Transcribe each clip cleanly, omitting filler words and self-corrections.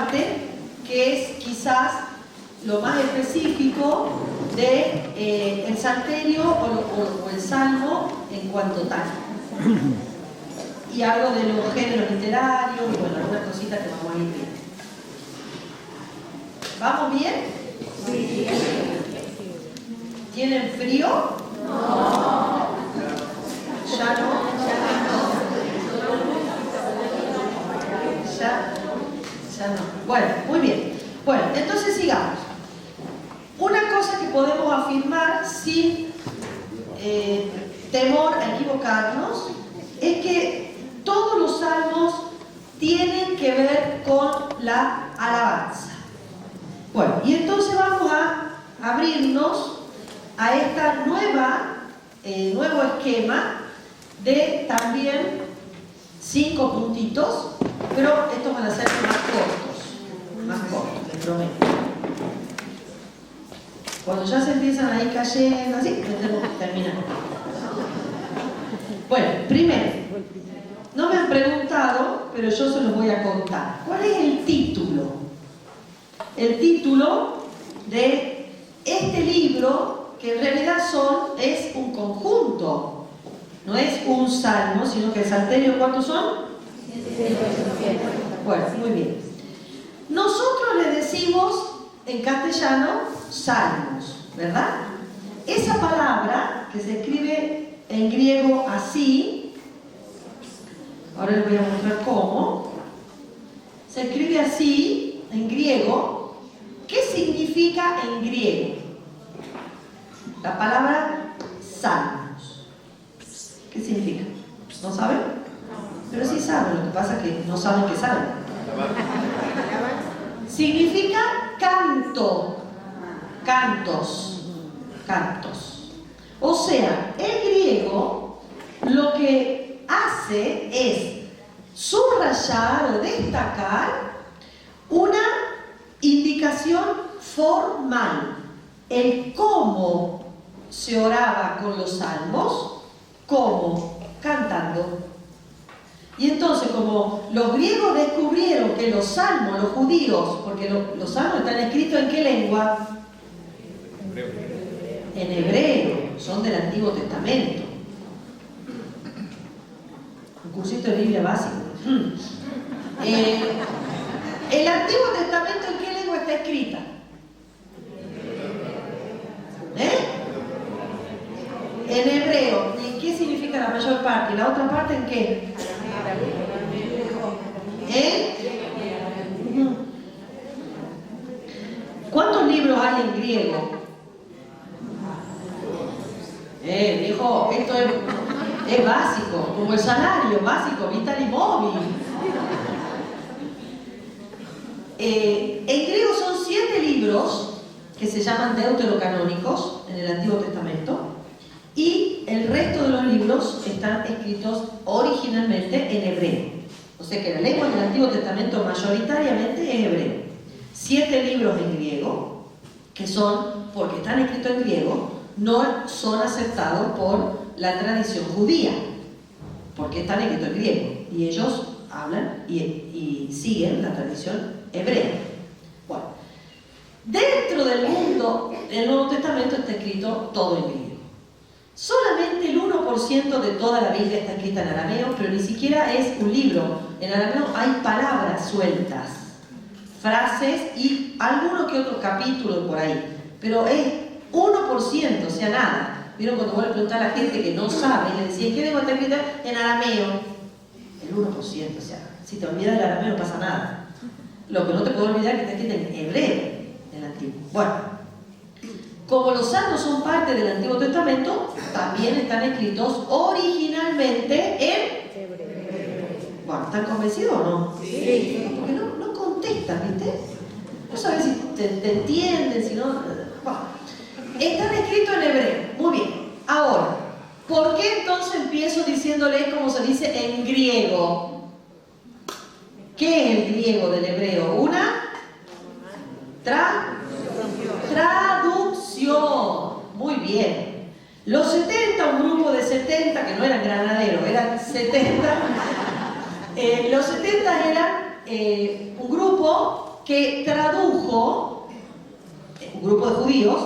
parte que es quizás lo más específico de el salterio o el salmo en cuanto tal. Y algo de los géneros literarios y bueno, algunas cositas que vamos a ir viendo. ¿Vamos bien? Sí. ¿Tienen frío? No. ¿Ya no? Ya no. Bueno, muy bien. Bueno, entonces sigamos. Una cosa que podemos afirmar sin temor a equivocarnos es que todos los salmos tienen que ver con la alabanza. Bueno, y entonces vamos a abrirnos a esta nuevo esquema de también 5 puntitos, pero estos van a ser más cortos, les prometo. Cuando ya se empiezan a ir cayendo, así, tenemos que terminar. Bueno, primero, no me han preguntado, pero yo se los voy a contar. ¿Cuál es el título? El título de este libro, que en realidad es un conjunto, no es un salmo, sino que el salterio, ¿cuántos son? 7. Bueno, muy bien. Nosotros le decimos en castellano salmos, ¿verdad? Esa palabra que se escribe en griego así, ahora les voy a mostrar cómo, se escribe así en griego. ¿Qué significa en griego? La palabra salmos. ¿Qué significa? ¿No saben? Pero sí saben, lo que pasa es que no saben que saben. Significa canto, cantos. O sea, el griego lo que hace es subrayar o destacar una indicación formal, el cómo se oraba con los salmos, cómo, cantando. Y entonces, como los griegos descubrieron que los salmos, los judíos, porque los salmos están escritos ¿en qué lengua? En hebreo, son del Antiguo Testamento. Un cursito de Biblia básico. El Antiguo Testamento, ¿en qué lengua está escrita? En hebreo. ¿Y qué significa la mayor parte? ¿Y la otra parte en qué? ¿Cuántos libros hay en griego? Dijo, esto es básico, como el salario básico, vital y móvil. En griego son 7 libros que se llaman deuterocanónicos en el Antiguo Testamento y el resto de los libros están escritos originalmente en hebreo. O sea que la lengua del Antiguo Testamento mayoritariamente es hebreo. 7 libros en griego, que son, porque están escritos en griego, no son aceptados por la tradición judía, porque están escritos en griego y ellos hablan y siguen la tradición hebrea. Bueno, dentro del mundo del Nuevo Testamento está escrito todo en griego. Solamente el 1% de toda la Biblia está escrita en arameo, pero ni siquiera es un libro. En arameo hay palabras sueltas, frases y alguno que otro capítulo por ahí, pero es 1%, o sea, nada. ¿Vieron cuando voy a preguntar a la gente que no sabe? Le decía, ¿qué lengua está escrita? En arameo. El 1%, o sea, si te olvidas del arameo no pasa nada. Lo que no te puedo olvidar es que está escrito en hebreo, en el antiguo. Bueno, como los salmos son parte del Antiguo Testamento, también están escritos originalmente en hebreo. Bueno, ¿están convencidos o no? Sí. Porque no contestan, ¿viste? No sabes si te entienden, si no... Bueno. Están escritos en hebreo. Muy bien. Ahora, ¿por qué entonces empiezo diciéndole como se dice en griego? ¿Qué es el griego del hebreo? Una traducción. Muy bien. Los 70, un grupo de 70, que no eran granaderos, eran 70. Los 70 eran un grupo que tradujo, un grupo de judíos,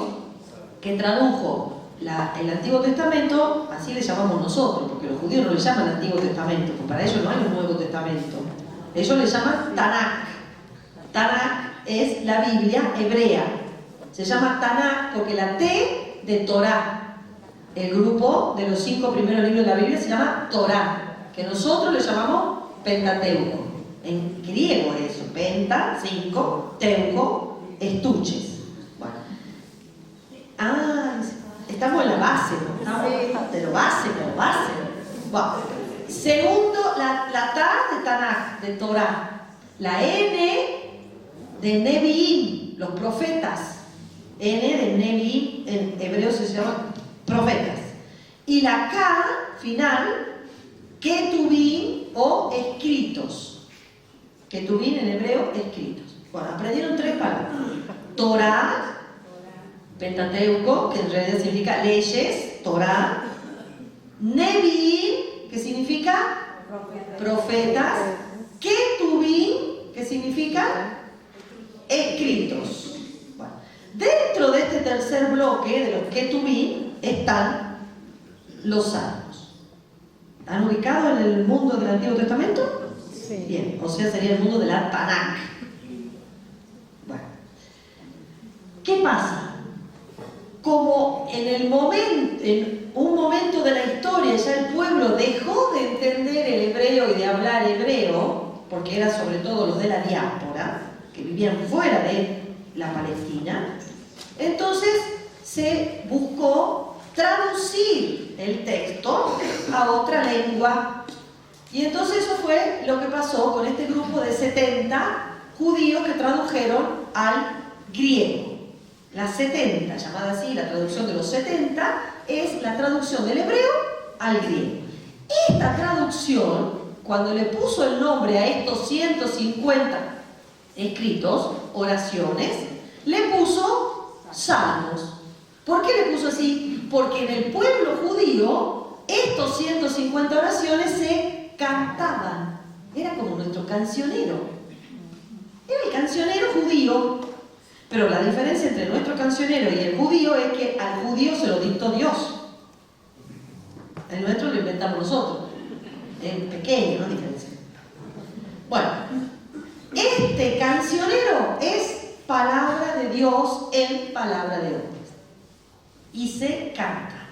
que tradujo el Antiguo Testamento, así le llamamos nosotros, porque los judíos no le llaman Antiguo Testamento, porque para ellos no hay un Nuevo Testamento. Ellos le llaman Tanakh. Tanakh es la Biblia hebrea. Se llama Tanakh porque la T de Torah, el grupo de los 5 primeros libros de la Biblia se llama Torah, que nosotros le llamamos Pentateuco. En griego es eso, penta, 5, teuco, estuches. Bueno. Estamos en la base, ¿no? Estamos de lo base. Bueno. Segundo, la Ta de Tanakh, de Torah. La N de Nevi'im, los profetas. N de Nevi'im, en hebreo se llama profetas. Y la K final, Ketuvim o escritos. Ketuvim en hebreo, escritos. Bueno, aprendieron 3 palabras. Torah, Pentateuco, que en realidad significa leyes, Torah. Nevi'im, que significa profetas. Ketuvim, que significa escritos. Bueno, dentro de este tercer bloque de los Ketuvim están los salmos. ¿Están ubicados en el mundo del Antiguo Testamento? Sí. Bien, o sea, sería el mundo de la Tanakh. Bueno, ¿qué pasa? Como en un momento de la historia ya el pueblo dejó de entender el hebreo y de hablar hebreo, porque era sobre todo los de la diáspora, que vivían fuera de la Palestina, entonces se buscó traducir el texto a otra lengua. Y entonces eso fue lo que pasó con este grupo de 70 judíos que tradujeron al griego. Las 70, llamada así, la traducción de los 70, es la traducción del hebreo al griego. Esta traducción, cuando le puso el nombre a estos 150 escritos, oraciones, le puso salmos. ¿Por qué le puso así? Porque en el pueblo judío, estos 150 oraciones se cantaban. Era como nuestro cancionero. Era el cancionero judío. Pero la diferencia entre nuestro cancionero y el judío es que al judío se lo dictó Dios. El nuestro lo inventamos nosotros. Es pequeño, no diferencia. Bueno, este cancionero es palabra de Dios en palabra de hombres. Y se canta.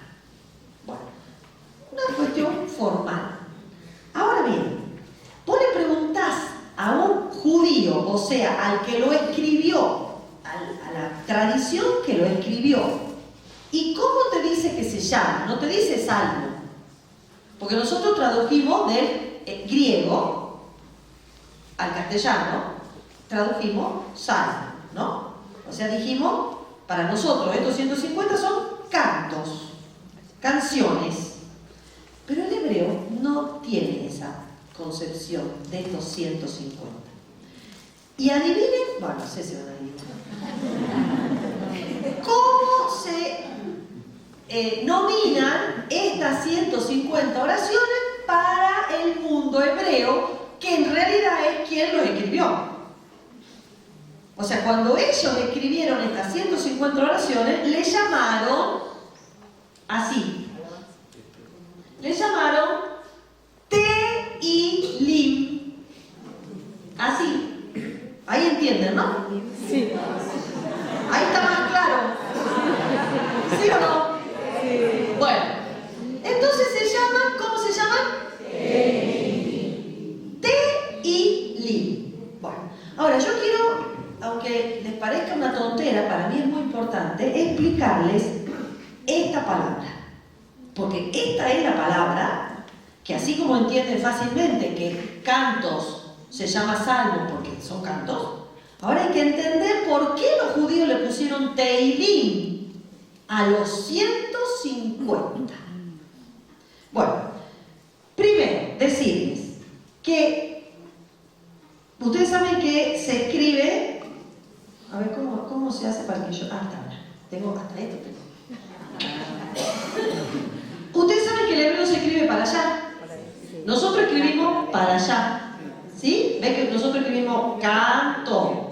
Bueno, una cuestión formal. Ahora bien, vos le preguntás a un judío, o sea, al que lo escribió, a la tradición que lo escribió, ¿y cómo te dice que se llama? No te dice salmo, porque nosotros tradujimos del griego al castellano, tradujimos salmo, ¿no? O sea, dijimos, para nosotros estos 150 son cantos, canciones, pero el hebreo no tiene esa concepción de estos 150. Y adivinen, bueno, no sé si van a adivinar, ¿cómo se nominan estas 150 oraciones para el mundo hebreo, que en realidad es quien los escribió? O sea, cuando ellos escribieron estas 150 oraciones, le llamaron así. Le llamaron Tehilim. Así. Ahí entienden, ¿no? Sí. Ahí está más claro. ¿Sí o no? Sí. Bueno, entonces se llaman, ¿cómo se llaman? Tehilim. Bueno, ahora yo quiero, aunque les parezca una tontera, para mí es muy importante explicarles esta palabra. Porque esta es la palabra que, así como entienden fácilmente que cantos se llama salmo porque son cantos, ahora hay que entender por qué los judíos le pusieron Tehilim a los 150. Bueno, primero, decirles que ustedes saben que se escribe, a ver cómo se hace para que yo, hasta esto tengo. Ustedes saben que el hebreo se escribe para allá. Nosotros escribimos para allá. ¿Sí? ¿Ven que nosotros escribimos canto?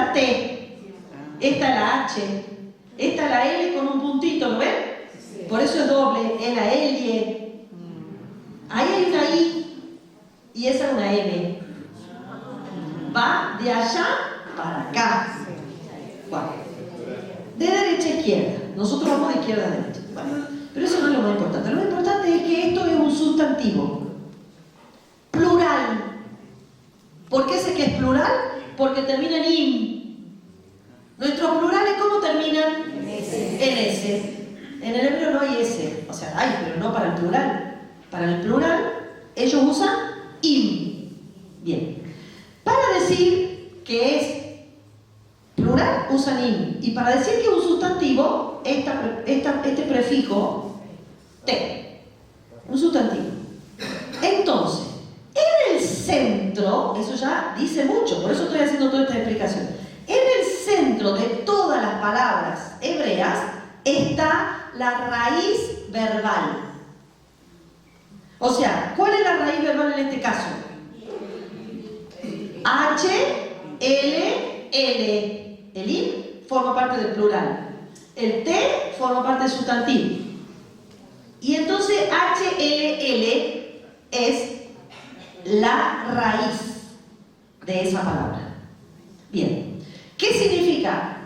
la T, esta la H, esta la L con un puntito, ¿lo ven? Por eso es doble, es la L. Ahí hay una I y esa es una M. Va de allá para acá. Bueno, de derecha a izquierda. Nosotros vamos de izquierda a derecha. Bueno, pero eso no es lo más importante. Lo más importante es que esto es un sustantivo. Plural. ¿Por qué sé que es plural? Porque termina en in. Nuestros plurales, ¿cómo terminan? En S. En el hebreo no hay S. O sea, hay, pero no para el plural. Para el plural, ellos usan im. Bien. Para decir que es plural, usan im. Y para decir que es un sustantivo, este prefijo, te. Un sustantivo. Entonces, en el centro, eso ya dice mucho, por eso estoy haciendo toda esta explicación. En el centro de todas las palabras hebreas está la raíz verbal. O sea, ¿cuál es la raíz verbal en este caso? H, L, L. El in forma parte del plural. El T forma parte del sustantivo. Y entonces H, L, L es la raíz de esa palabra. Bien. ¿Qué significa?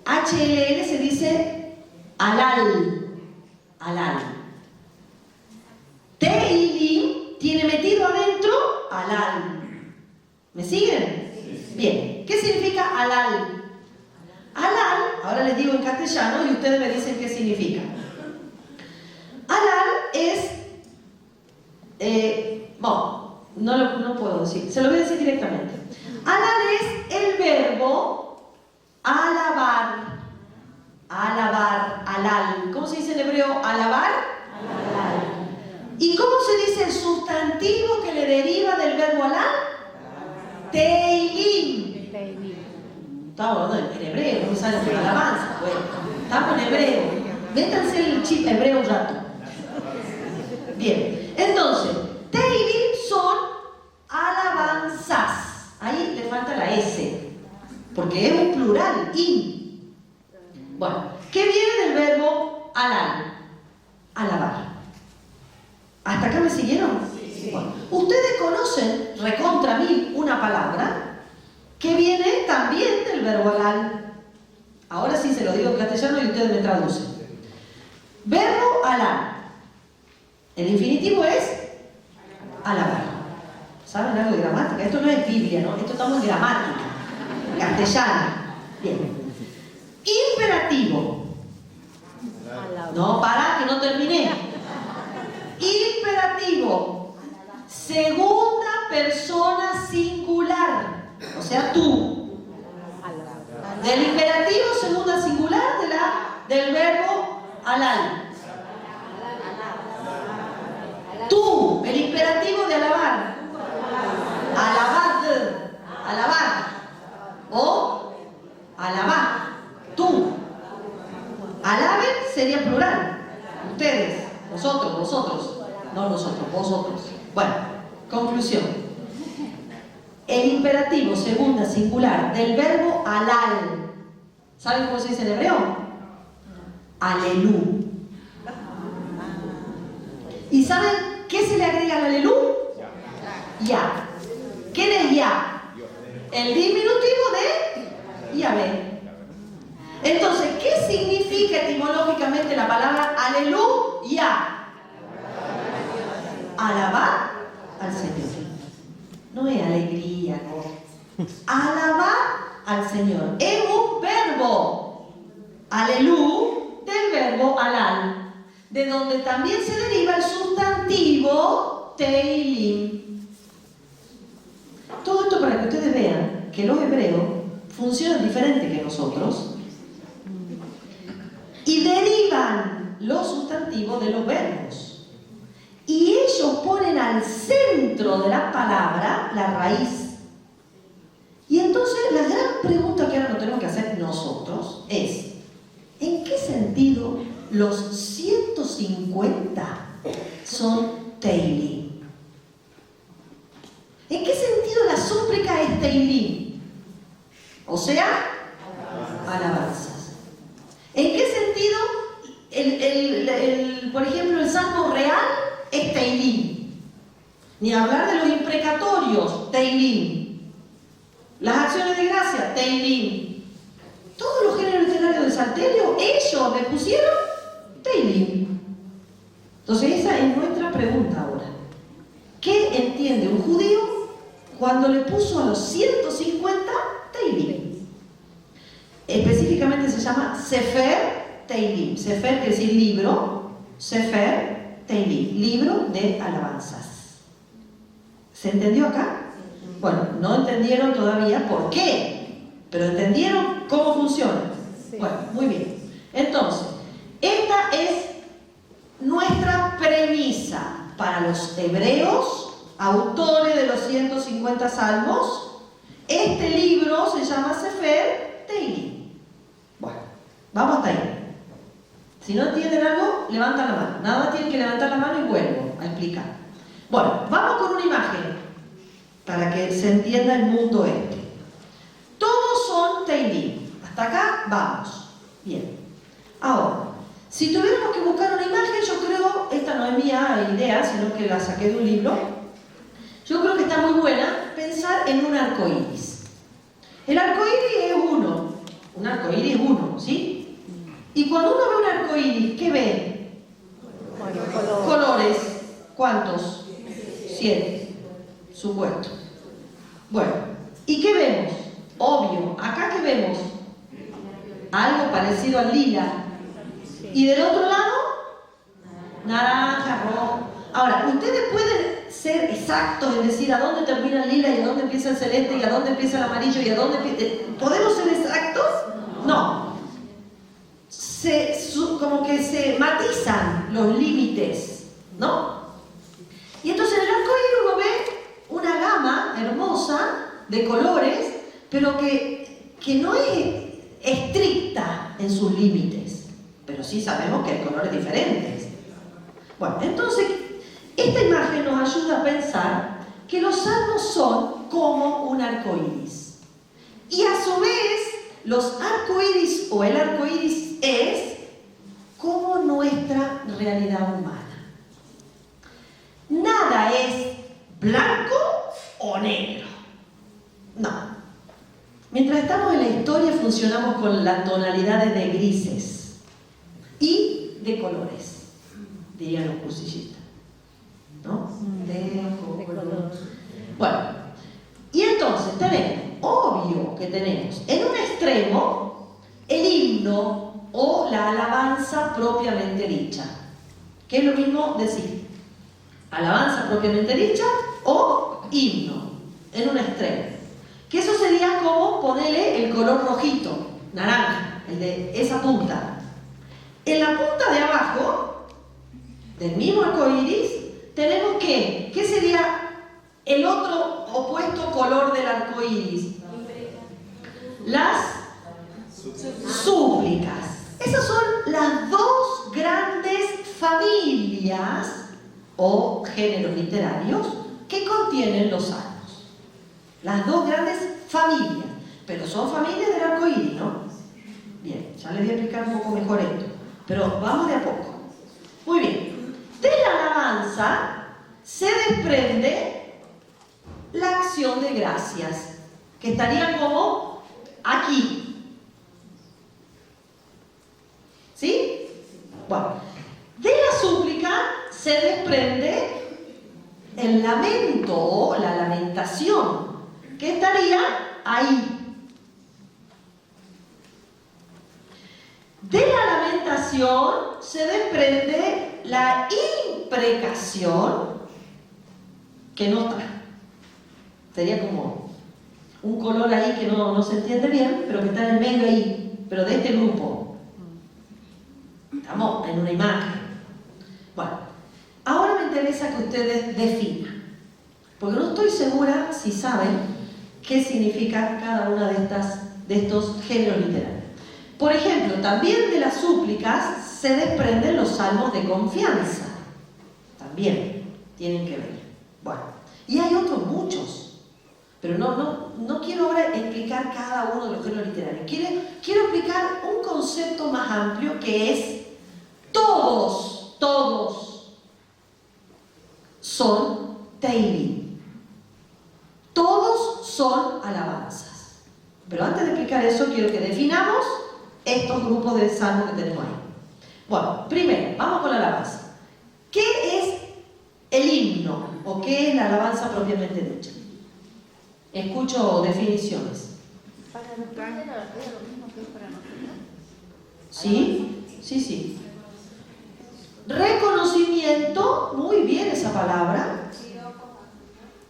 HLL se dice halal. Halal. Teilim tiene metido adentro halal. ¿Me siguen? Bien. ¿Qué significa halal? Halal, ahora les digo en castellano y ustedes me dicen qué significa. Halal es... bueno, no puedo decir, se lo voy a decir directamente. Halal es el verbo alabar. Alabar, halal. ¿Cómo se dice en hebreo? Alabar. Halal. ¿Y cómo se dice el sustantivo que le deriva del verbo halal? Teilim. Estamos hablando en hebreo, no me sale por alabanza. Bueno, estamos en hebreo. Métanse el chip hebreo un rato. Bien, entonces, Teilim son alabanzas. Ahí le falta la S, porque es un plural, in. Bueno, ¿qué viene del verbo halal? Alabar. ¿Hasta acá me siguieron? Sí. Bueno, ustedes conocen, recontra mil, una palabra que viene también del verbo halal. Ahora sí se lo digo en castellano y ustedes me traducen. Verbo halal. El infinitivo es alabar. ¿Saben algo de gramática? Esto no es Biblia, ¿no? Esto estamos en gramática, castellana. Bien. Imperativo. No, para, que no terminé. Imperativo. Segunda persona singular. O sea, tú. Del imperativo, segunda singular del verbo halal. Tú, el imperativo de alabar. Alabad, alabar. O alabar. Tú. Alaben sería plural. Ustedes, vosotros. No nosotros, vosotros. Bueno, conclusión. El imperativo segunda singular del verbo halal. ¿Saben cómo se dice en hebreo? Alelú. ¿Y saben qué se le agrega al alelú? Ya. ¿Qué es ya? El diminutivo de Yahvé. Entonces, ¿qué significa etimológicamente la palabra aleluya? Alabar al Señor. No es alegría, no. Alabar al Señor. Es un verbo. Alelú del verbo halal, de donde también se deriva el sustantivo teilim. Todo esto para que ustedes vean que los hebreos funcionan diferente que nosotros y derivan los sustantivos de los verbos. Y ellos ponen al centro de la palabra la raíz. Y entonces la gran pregunta que ahora nos tenemos que hacer nosotros es: ¿en qué sentido los 150 son teilim? ¿En qué sentido la súplica es teilim? o sea, alabanzas. ¿En qué sentido? Por ejemplo, el salmo real es Teilim. Ni hablar de los imprecatorios, Teilim. Las acciones de gracia, Teilim. Todos los géneros literarios del Salterio, ellos le pusieron Teilim. Entonces esa es nuestra pregunta ahora. ¿Qué entiende un judío cuando le puso a los 150 Teilim? Específicamente se llama Sefer Teilim. Sefer quiere decir libro. Sefer Teilim, libro de alabanzas. ¿Se entendió acá? Bueno, no entendieron todavía por qué, pero entendieron cómo funciona. Sí. Bueno, muy bien. Entonces, esta es nuestra premisa para los hebreos, autores de los 150 salmos. Este libro se llama Sefer Teilim. Bueno, vamos hasta ahí. Si no entienden algo, levantan la mano. Nada más tienen que levantar la mano y vuelvo a explicar. Bueno, vamos con una imagen para que se entienda el mundo este. Todos son Teilim. Hasta acá vamos. Bien. Ahora, si tuviéramos que buscar una imagen, yo creo, esta no es mía idea, sino que la saqué de un libro. Yo creo que está muy buena pensar en un arco iris. El arco iris es uno. Un arco iris es uno, ¿sí? Y cuando uno ve un arco iris, ¿qué ve? Bueno, Colores. ¿Cuántos? 7. Supuesto. Bueno, ¿y qué vemos? Obvio, acá ¿qué vemos? Algo parecido al lila. Y del otro lado, naranja, rojo. Ahora, ustedes pueden ser exactos en decir a dónde termina el lila y a dónde empieza el celeste y a dónde empieza el amarillo y a dónde empieza... ¿Podemos ser exactos? No. Como que se matizan los límites, ¿no? Y entonces en el arco iris uno ve una gama hermosa de colores, pero que no es estricta en sus límites. Pero sí sabemos que hay colores diferentes. Bueno, entonces, esta imagen nos ayuda a pensar que los salmos son como un arco iris. Y a su vez, los arcoíris o el arco iris es como nuestra realidad humana. Nada es blanco o negro. No. Mientras estamos en la historia, funcionamos con las tonalidades de grises y de colores, dirían los cursillistas, ¿no? De color. Bueno, y entonces tenemos, obvio que tenemos, en un extremo, el himno o la alabanza propiamente dicha, que es lo mismo decir alabanza propiamente dicha o himno, en un extremo, que eso sería como ponerle el color rojito, naranja, el de esa punta. En la punta de abajo del mismo arco iris tenemos ¿qué sería el otro opuesto color del arco iris? Las súplicas. Esas son las dos grandes familias o géneros literarios que contienen los salmos. Las dos grandes familias, pero son familias del arco iris, ¿no? Bien, ya les voy a explicar un poco mejor esto, pero vamos de a poco. Muy bien, de la alabanza se desprende la acción de gracias, que estaría como aquí. ¿Sí? Bueno, de la súplica se desprende el lamento o la lamentación, que estaría ahí. De la lamentación se desprende la imprecación, que no está. Sería como un color ahí que no se entiende bien, pero que está en el medio ahí, pero de este grupo. Estamos en una imagen. Bueno, ahora me interesa que ustedes definan, porque no estoy segura si saben qué significa cada una de estos géneros literarios. Por ejemplo, también de las súplicas se desprenden los salmos de confianza. También tienen que ver. Bueno, y hay otros muchos. Pero no quiero ahora explicar cada uno de los géneros literarios. Quiero explicar un concepto más amplio que es todos son Teilim. Todos son alabanzas. Pero antes de explicar eso, quiero que definamos estos grupos de salmos que tenemos ahí. Bueno, primero, vamos con la alabanza. ¿Qué es el himno? ¿O qué es la alabanza propiamente dicha? Escucho definiciones. Para nosotros era lo mismo que es para nosotros. ¿Sí? Sí. Reconocimiento, muy bien esa palabra.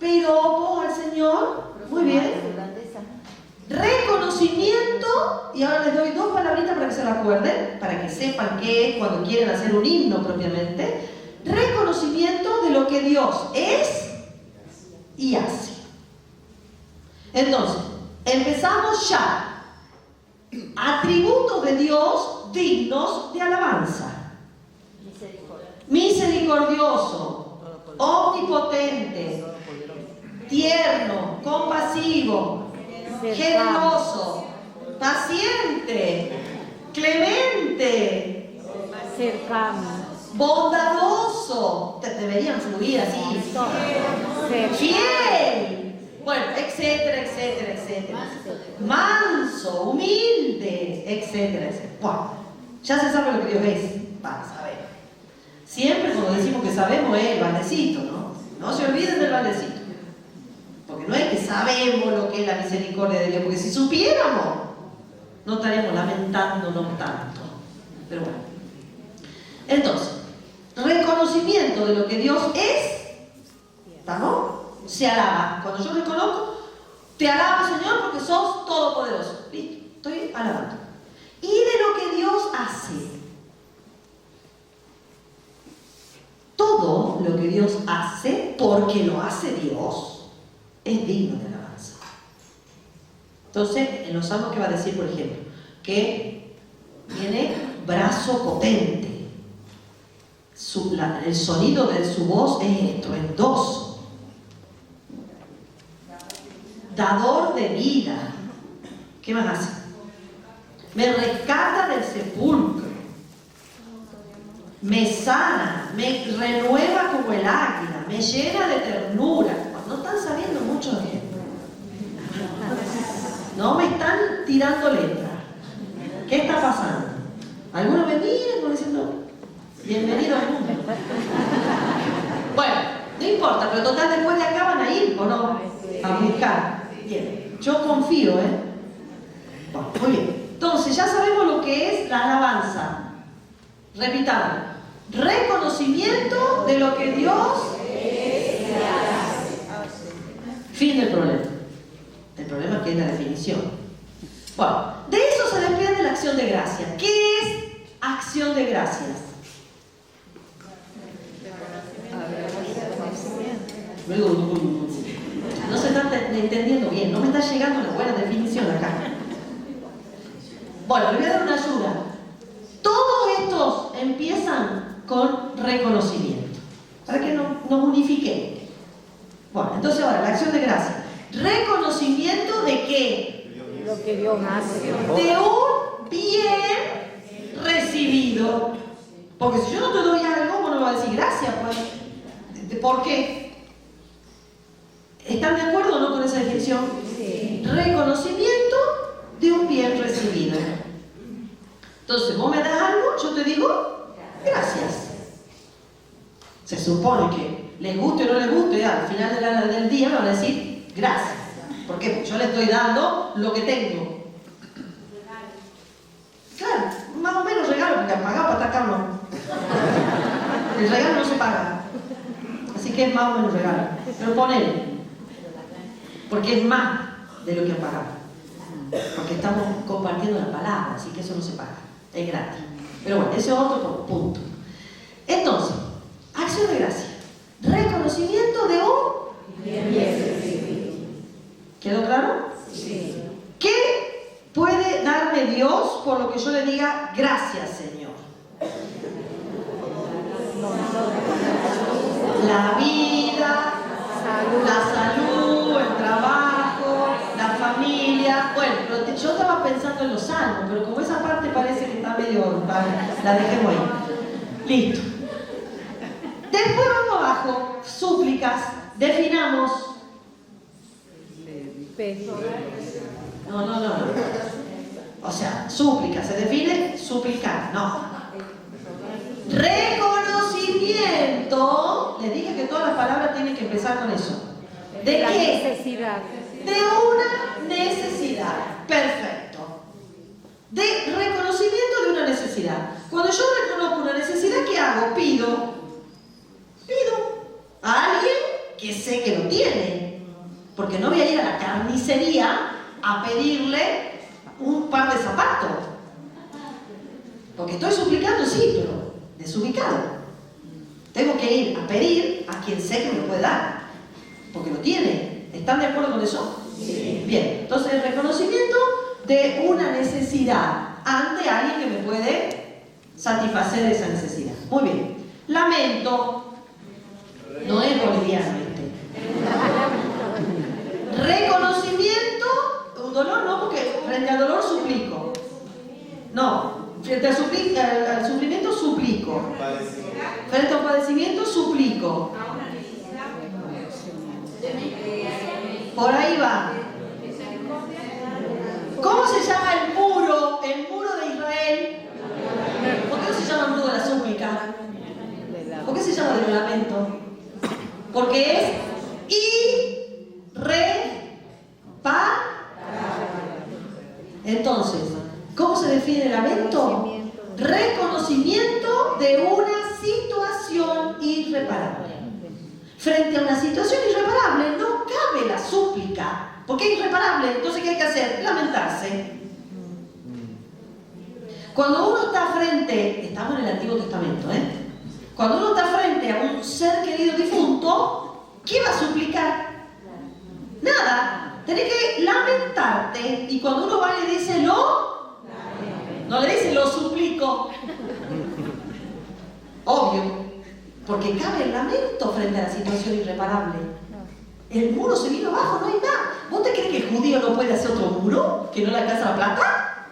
Piropo al Señor, muy bien. Reconocimiento, y ahora les doy dos palabritas para que se lo acuerden, para que sepan qué es cuando quieren hacer un himno propiamente. Reconocimiento de lo que Dios es y hace. Entonces, empezamos ya. Atributos de Dios dignos de alabanza. Misericordioso, omnipotente, tierno, compasivo, generoso, paciente, clemente, Cercano. bondadoso, te deberían fluir así, fiel, bueno, etcétera. Manso, humilde, etcétera. Bueno, ya se sabe lo que Dios es, para saber. Siempre cuando decimos que sabemos es el baldecito, ¿no? No se olviden del baldecito. Porque no es que sabemos lo que es la misericordia de Dios, porque si supiéramos, no estaríamos lamentándonos tanto. Pero bueno. Entonces, reconocimiento de lo que Dios es, ¿estamos? Se alaba. Cuando yo reconozco, te alabo, Señor, porque sos todopoderoso. Listo, estoy alabando. Y de lo que Dios hace. Todo lo que Dios hace, porque lo hace Dios, es digno de alabanza. Entonces, en los salmos, ¿qué va a decir, por ejemplo? Que tiene brazo potente. El sonido de su voz es estruendoso. Dador de vida. ¿Qué más hace? Me rescata del sepulcro. Me sana, me renueva como el águila, me llena de ternura. No están sabiendo mucho de él. No me están tirando letra. ¿Qué está pasando? Algunos me miran como diciendo, bienvenido al mundo. Bueno, no importa, pero total después de acá van a ir, ¿o no? A buscar. Bien, yo confío, Bueno, muy bien. Entonces, ya sabemos lo que es la alabanza. Repitamos. Reconocimiento de lo que Dios es. Fin del problema. El problema es que es la definición. Bueno, de eso se desprende la acción de gracia. ¿Qué es acción de gracias? No se está entendiendo bien, no me está llegando la buena definición acá. Bueno, le voy a dar una ayuda. Todos estos empiezan con reconocimiento, para que nos unifiquemos. Bueno, entonces ahora, la acción de gracia. Reconocimiento de qué? Lo que Dios hace. De un bien recibido. Porque si yo no te doy algo, ¿cómo no me vas a decir gracias? Pues, ¿por qué? ¿Están de acuerdo o no con esa definición? Sí. Reconocimiento de un bien recibido. Entonces, vos me das algo, yo te digo gracias. Se supone que les guste o no les guste, al final del día me van a decir gracias. ¿Por qué? Porque yo le estoy dando lo que tengo. Claro, más o menos regalo, porque pagar para estar acá no. El regalo no se paga. Así que es más o menos regalo. Pero ponele. Porque es más de lo que han pagado. Porque estamos compartiendo la palabra, así que eso no se paga. Es gratis. Pero bueno, ese es otro punto. Entonces, acción de gracia. Reconocimiento de un bien. ¿Quedó claro? Sí. ¿Qué puede darme Dios por lo que yo le diga gracias, Señor? La vida, la salud, el trabajo, pensando en los salmos, pero como esa parte parece que está medio... la dejemos ahí. Listo. Después vamos abajo, súplicas, definamos. No. O sea, súplica, se define suplicar, no. Reconocimiento. Les dije que todas las palabras tienen que empezar con eso. ¿De la qué? necesidad. De una necesidad. Perfecto. De reconocimiento de una necesidad. Cuando yo reconozco una necesidad, ¿qué hago? Pido a alguien que sé que lo tiene. Porque no voy a ir a la carnicería a pedirle un par de zapatos. Porque estoy suplicando, sí, pero desubicado. Tengo que ir a pedir a quien sé que me lo puede dar. Porque lo tiene. ¿Están de acuerdo con eso? Sí. Bien. Entonces, el reconocimiento de una necesidad ante alguien que me puede satisfacer esa necesidad. Muy bien. Lamento. No es boliviano este. Reconocimiento, un dolor no, porque frente al dolor suplico. No, frente al sufrimiento suplico. Frente al padecimiento suplico. Por ahí va. ¿Cómo se llama el muro? El muro de Israel. ¿Por qué no se llama el muro de la súplica? ¿Por qué se llama del lamento? Porque es Entonces, ¿cómo se define el lamento? Reconocimiento de una situación irreparable. Frente a una situación irreparable no cabe la súplica, porque es irreparable. Entonces, ¿qué hay que hacer? Lamentarse. Cuando uno está frente, estamos en el Antiguo Testamento, cuando uno está frente a un ser querido difunto, ¿qué va a suplicar? Nada. Tenés que lamentarte. Y cuando uno va y le dice no le dice lo suplico. Obvio. Porque cabe el lamento frente a la situación irreparable. El muro se vino abajo, no hay nada. ¿Vos te crees que el judío no puede hacer otro muro? ¿Que no le alcanza la plata?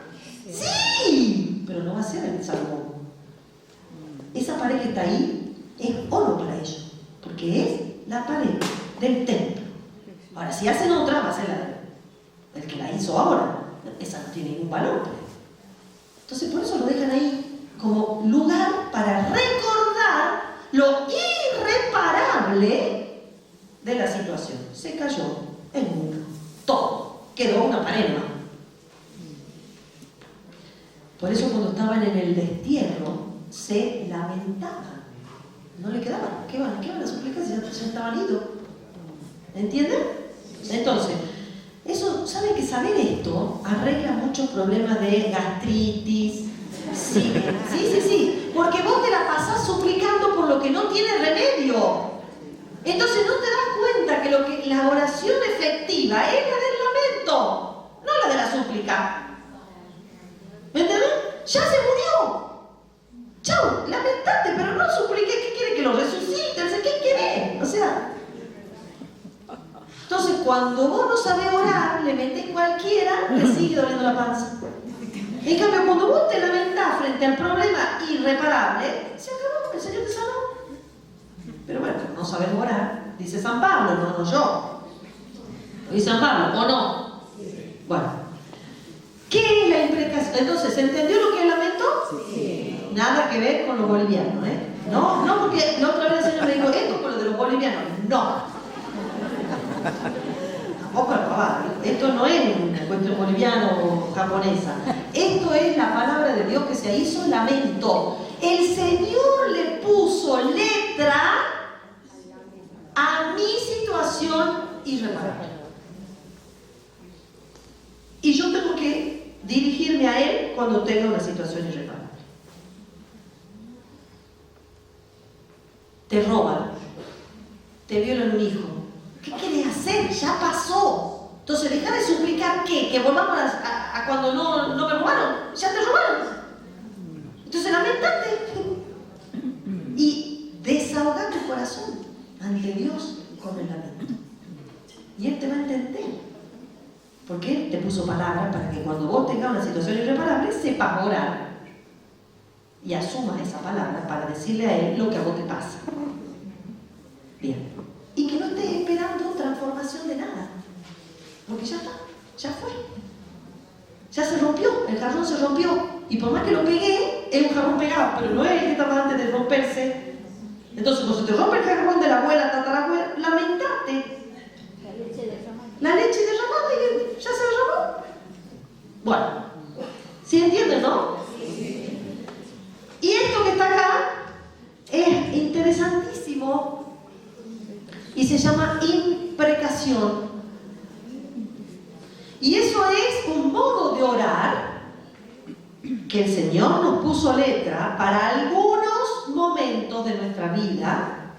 ¡Sí! Pero no va a ser el Salomón. Esa pared que está ahí es oro para ellos. Porque es la pared del templo. Ahora, si hacen otra, va a ser el que la hizo ahora. Esa no tiene ningún valor. Entonces, por eso lo dejan ahí como lugar para recordar lo irreparable de la situación. Se cayó el muro. Todo. Quedó una pared más. Por eso, cuando estaban en el destierro, se lamentaban. No le quedaban. ¿Qué van a suplicar si ya estaban idos? ¿Entienden? Entonces, eso, ¿saben que saber esto arregla muchos problemas de gastritis? Sí. Porque vos te la pasás suplicando por lo que no tiene remedio. Entonces no te das cuenta que la oración efectiva es la del lamento, no la de la súplica. ¿Me entienden? Ya se murió. Chau, lamentate, pero no suplique. ¿Qué quiere? Que lo resuciten. ¿Qué quiere? O sea... Entonces, cuando vos no sabés orar, le metés cualquiera, le sigue doliendo la panza. En cambio, cuando vos te lamentás frente al problema irreparable, se acabó, el Señor te sanó. Pero bueno, no sabés orar, dice San Pablo, no yo. Dice San Pablo, ¿o no? Bueno, ¿qué es la imprecación? Entonces, ¿se entendió lo que es el lamento? Sí. Nada que ver con los bolivianos, No, porque la otra vez el Señor me dijo, esto con lo de los bolivianos, no. Tampoco esto no es una cuestión boliviana o japonesa. Esto es la palabra de Dios que se hizo lamento. El Señor le puso letra a mi situación irreparable. Y yo tengo que dirigirme a Él cuando tenga una situación irreparable. Te roban, te violan un hijo. ¿Qué querés hacer? Ya pasó. Entonces, deja de suplicar ¿qué? Que volvamos a cuando no me robaron. Ya te robaron. Entonces, lamentate. Y desahoga tu corazón ante Dios con el lamento. Y Él te va a entender. Porque Él te puso palabras para que cuando vos tengas una situación irreparable, sepas orar y asumas esa palabra para decirle a Él lo que a vos te pasa. Bien. Y que no estés esperando transformación de nada. Porque ya está, ya fue. Ya se rompió, el jarrón se rompió. Y por más que lo pegué, es un jarrón pegado, pero no es el que estaba antes de romperse. Entonces, cuando se te rompe el jarrón de la abuela, tatarabuela, lamentate. La leche derramada y ya se derramó. Bueno, ¿sí entienden, no? Y esto que está acá es interesantísimo y se llama imprecación. Y eso es un modo de orar que el Señor nos puso letra para algunos momentos de nuestra vida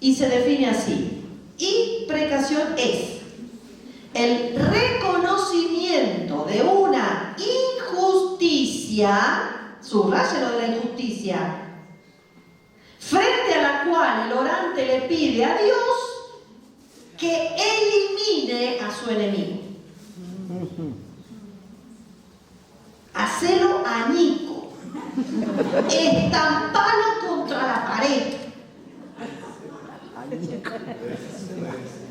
y se define así. Imprecación es el reconocimiento de una injusticia, subraye lo de la injusticia, frente a la cual el orante le pide a Dios que elimine a su enemigo. Hacelo añico, estampalo contra la pared,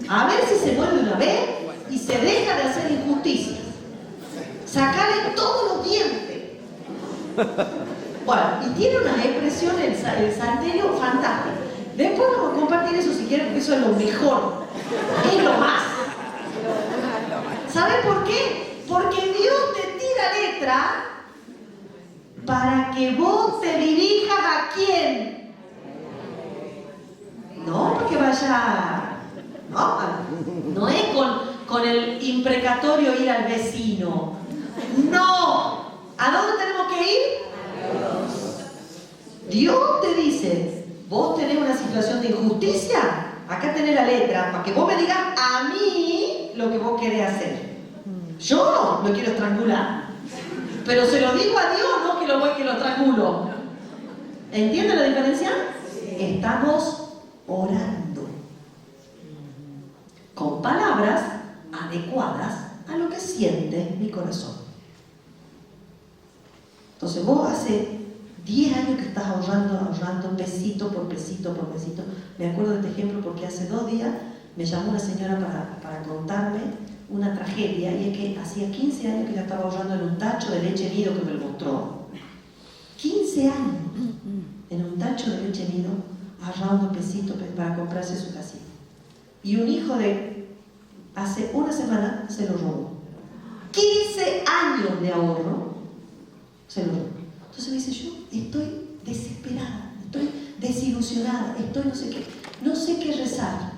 a ver si se muere de una vez y se deja de hacer injusticias, sacarle todos los dientes. Bueno, y tiene unas expresiones el salterio fantástico. Después vamos a compartir eso si quieren, porque eso es lo mejor, es lo más. ¿Saben por qué? Porque Dios te tira letra para que vos te dirijas a quién. No, porque vaya. No es con el imprecatorio ir al vecino. No. ¿A dónde tenemos que ir? Dios te dice, vos tenés una situación de injusticia. Acá tenés la letra para que vos me digas a mí lo que vos querés hacer. Yo lo quiero estrangular, pero se lo digo a Dios, no que lo voy que lo estrangulo. ¿Entienden la diferencia? Estamos orando con palabras adecuadas a lo que siente mi corazón. Entonces vos hace 10 años que estás ahorrando pesito por pesito por pesito. Me acuerdo de este ejemplo porque hace 2 días me llamó una señora para contarme una tragedia, y es que hacía 15 años que ella estaba ahorrando en un tacho de leche nido que me lo mostró. 15 años en un tacho de leche nido, ahorrando pesitos para comprarse su casita. Y un hijo de hace una semana se lo robó. 15 años de ahorro se lo robó. Entonces me dice, yo estoy desesperada, estoy desilusionada, estoy no sé qué rezar.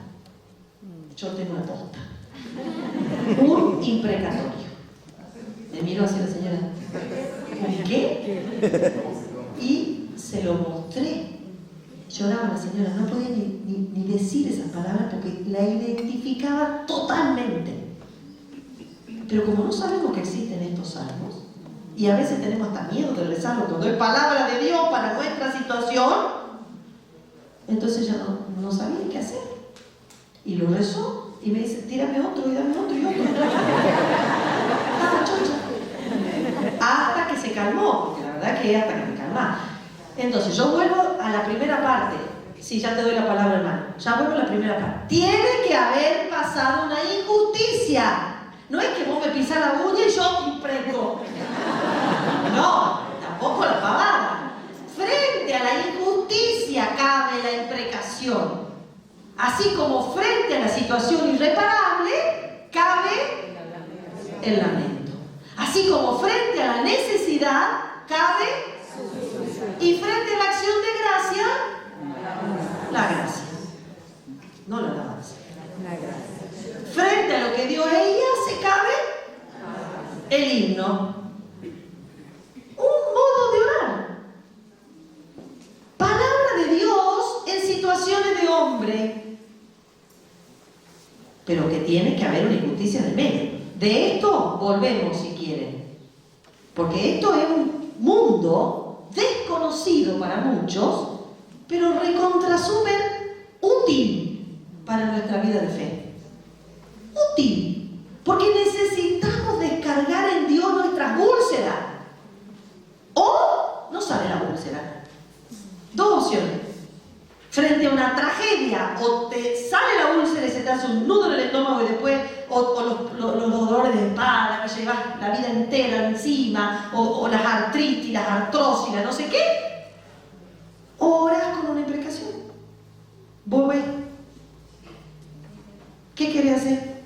Yo tengo una posta. Un imprecatorio. Me miró hacia la señora. ¿Con qué? Y se lo mostré. Lloraba la señora, no podía ni decir esas palabras porque la identificaba totalmente. Pero como no sabemos que existen estos salmos, y a veces tenemos hasta miedo de rezarlo cuando es palabra de Dios para nuestra situación, entonces ya no sabía qué hacer. Y lo rezó. Y me dice, tírame otro y dame otro y otro. Estaba chocha. Hasta que se calmó, porque la verdad que hasta que me calmaba. Entonces yo vuelvo a la primera parte. Sí, ya te doy la palabra, hermano. Ya vuelvo a la primera parte. Tiene que haber pasado una injusticia. No es que vos me pisás la uña y yo impreco. No, tampoco la pavada. Frente a la injusticia cabe la imprecación. Así como frente a la situación irreparable, cabe el lamento. Así como frente a la necesidad, cabe, y frente a la acción de gracia, la gracia. No la alabanza. Frente a lo que Dios ella hace, cabe el himno. Un modo de orar. Palabra de Dios en situaciones de hombre. Pero que tiene que haber una injusticia en el medio. De esto volvemos si quieren. Porque esto es un mundo desconocido para muchos, pero recontra súper útil para nuestra vida de fe. Útil. Porque necesitamos úlcera o no sale la úlcera. Dos opciones. Frente a una tragedia, o te sale la úlcera y se te hace un nudo en el estómago y después, o los dolores de espalda que llevas la vida entera encima, o las artritis, las artrosis, la no sé qué, o orás con una imprecación. Vos ves. ¿Qué querés hacer?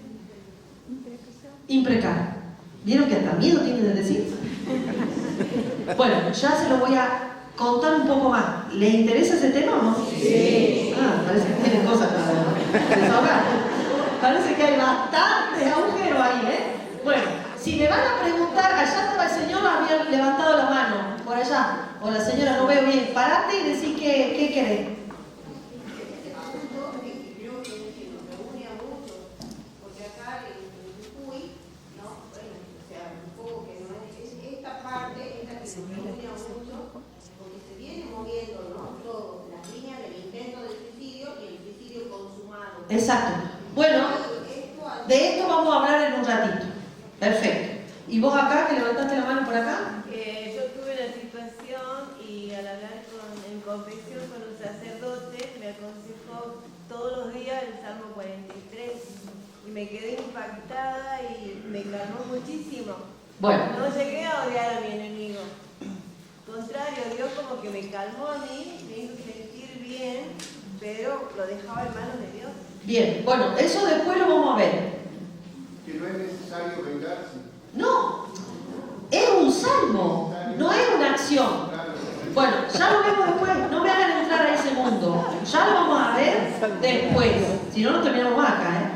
Imprecar. ¿Vieron que hasta miedo tienen de decir? Bueno, ya se lo voy a contar un poco más. ¿Les interesa ese tema o no? Sí. Ah, parece que tienen cosas para desahogar. Parece que hay bastantes agujeros ahí, ¿eh? Bueno, si me van a preguntar, allá estaba el señor, había levantado la mano, por allá. O la señora, no veo bien. Parate y decí qué querés. Exacto. Bueno, de esto vamos a hablar en un ratito. Perfecto. ¿Y vos acá, que levantaste la mano por acá? Yo tuve una situación y al hablar en confesión con un sacerdote me aconsejó todos los días el Salmo 43 y me quedé impactada y me calmó muchísimo. Bueno. No llegué a odiar a mi enemigo. Contrario, Dios como que me calmó a mí, me hizo sentir bien, pero lo dejaba en manos de Dios. Bien, bueno, eso después lo vamos a ver. Que no es necesario vengarse. No, es un salmo, no es una acción. Bueno, ya lo vemos después, no me hagan entrar a ese mundo. Ya lo vamos a ver después, si no, no terminamos más acá, ¿eh?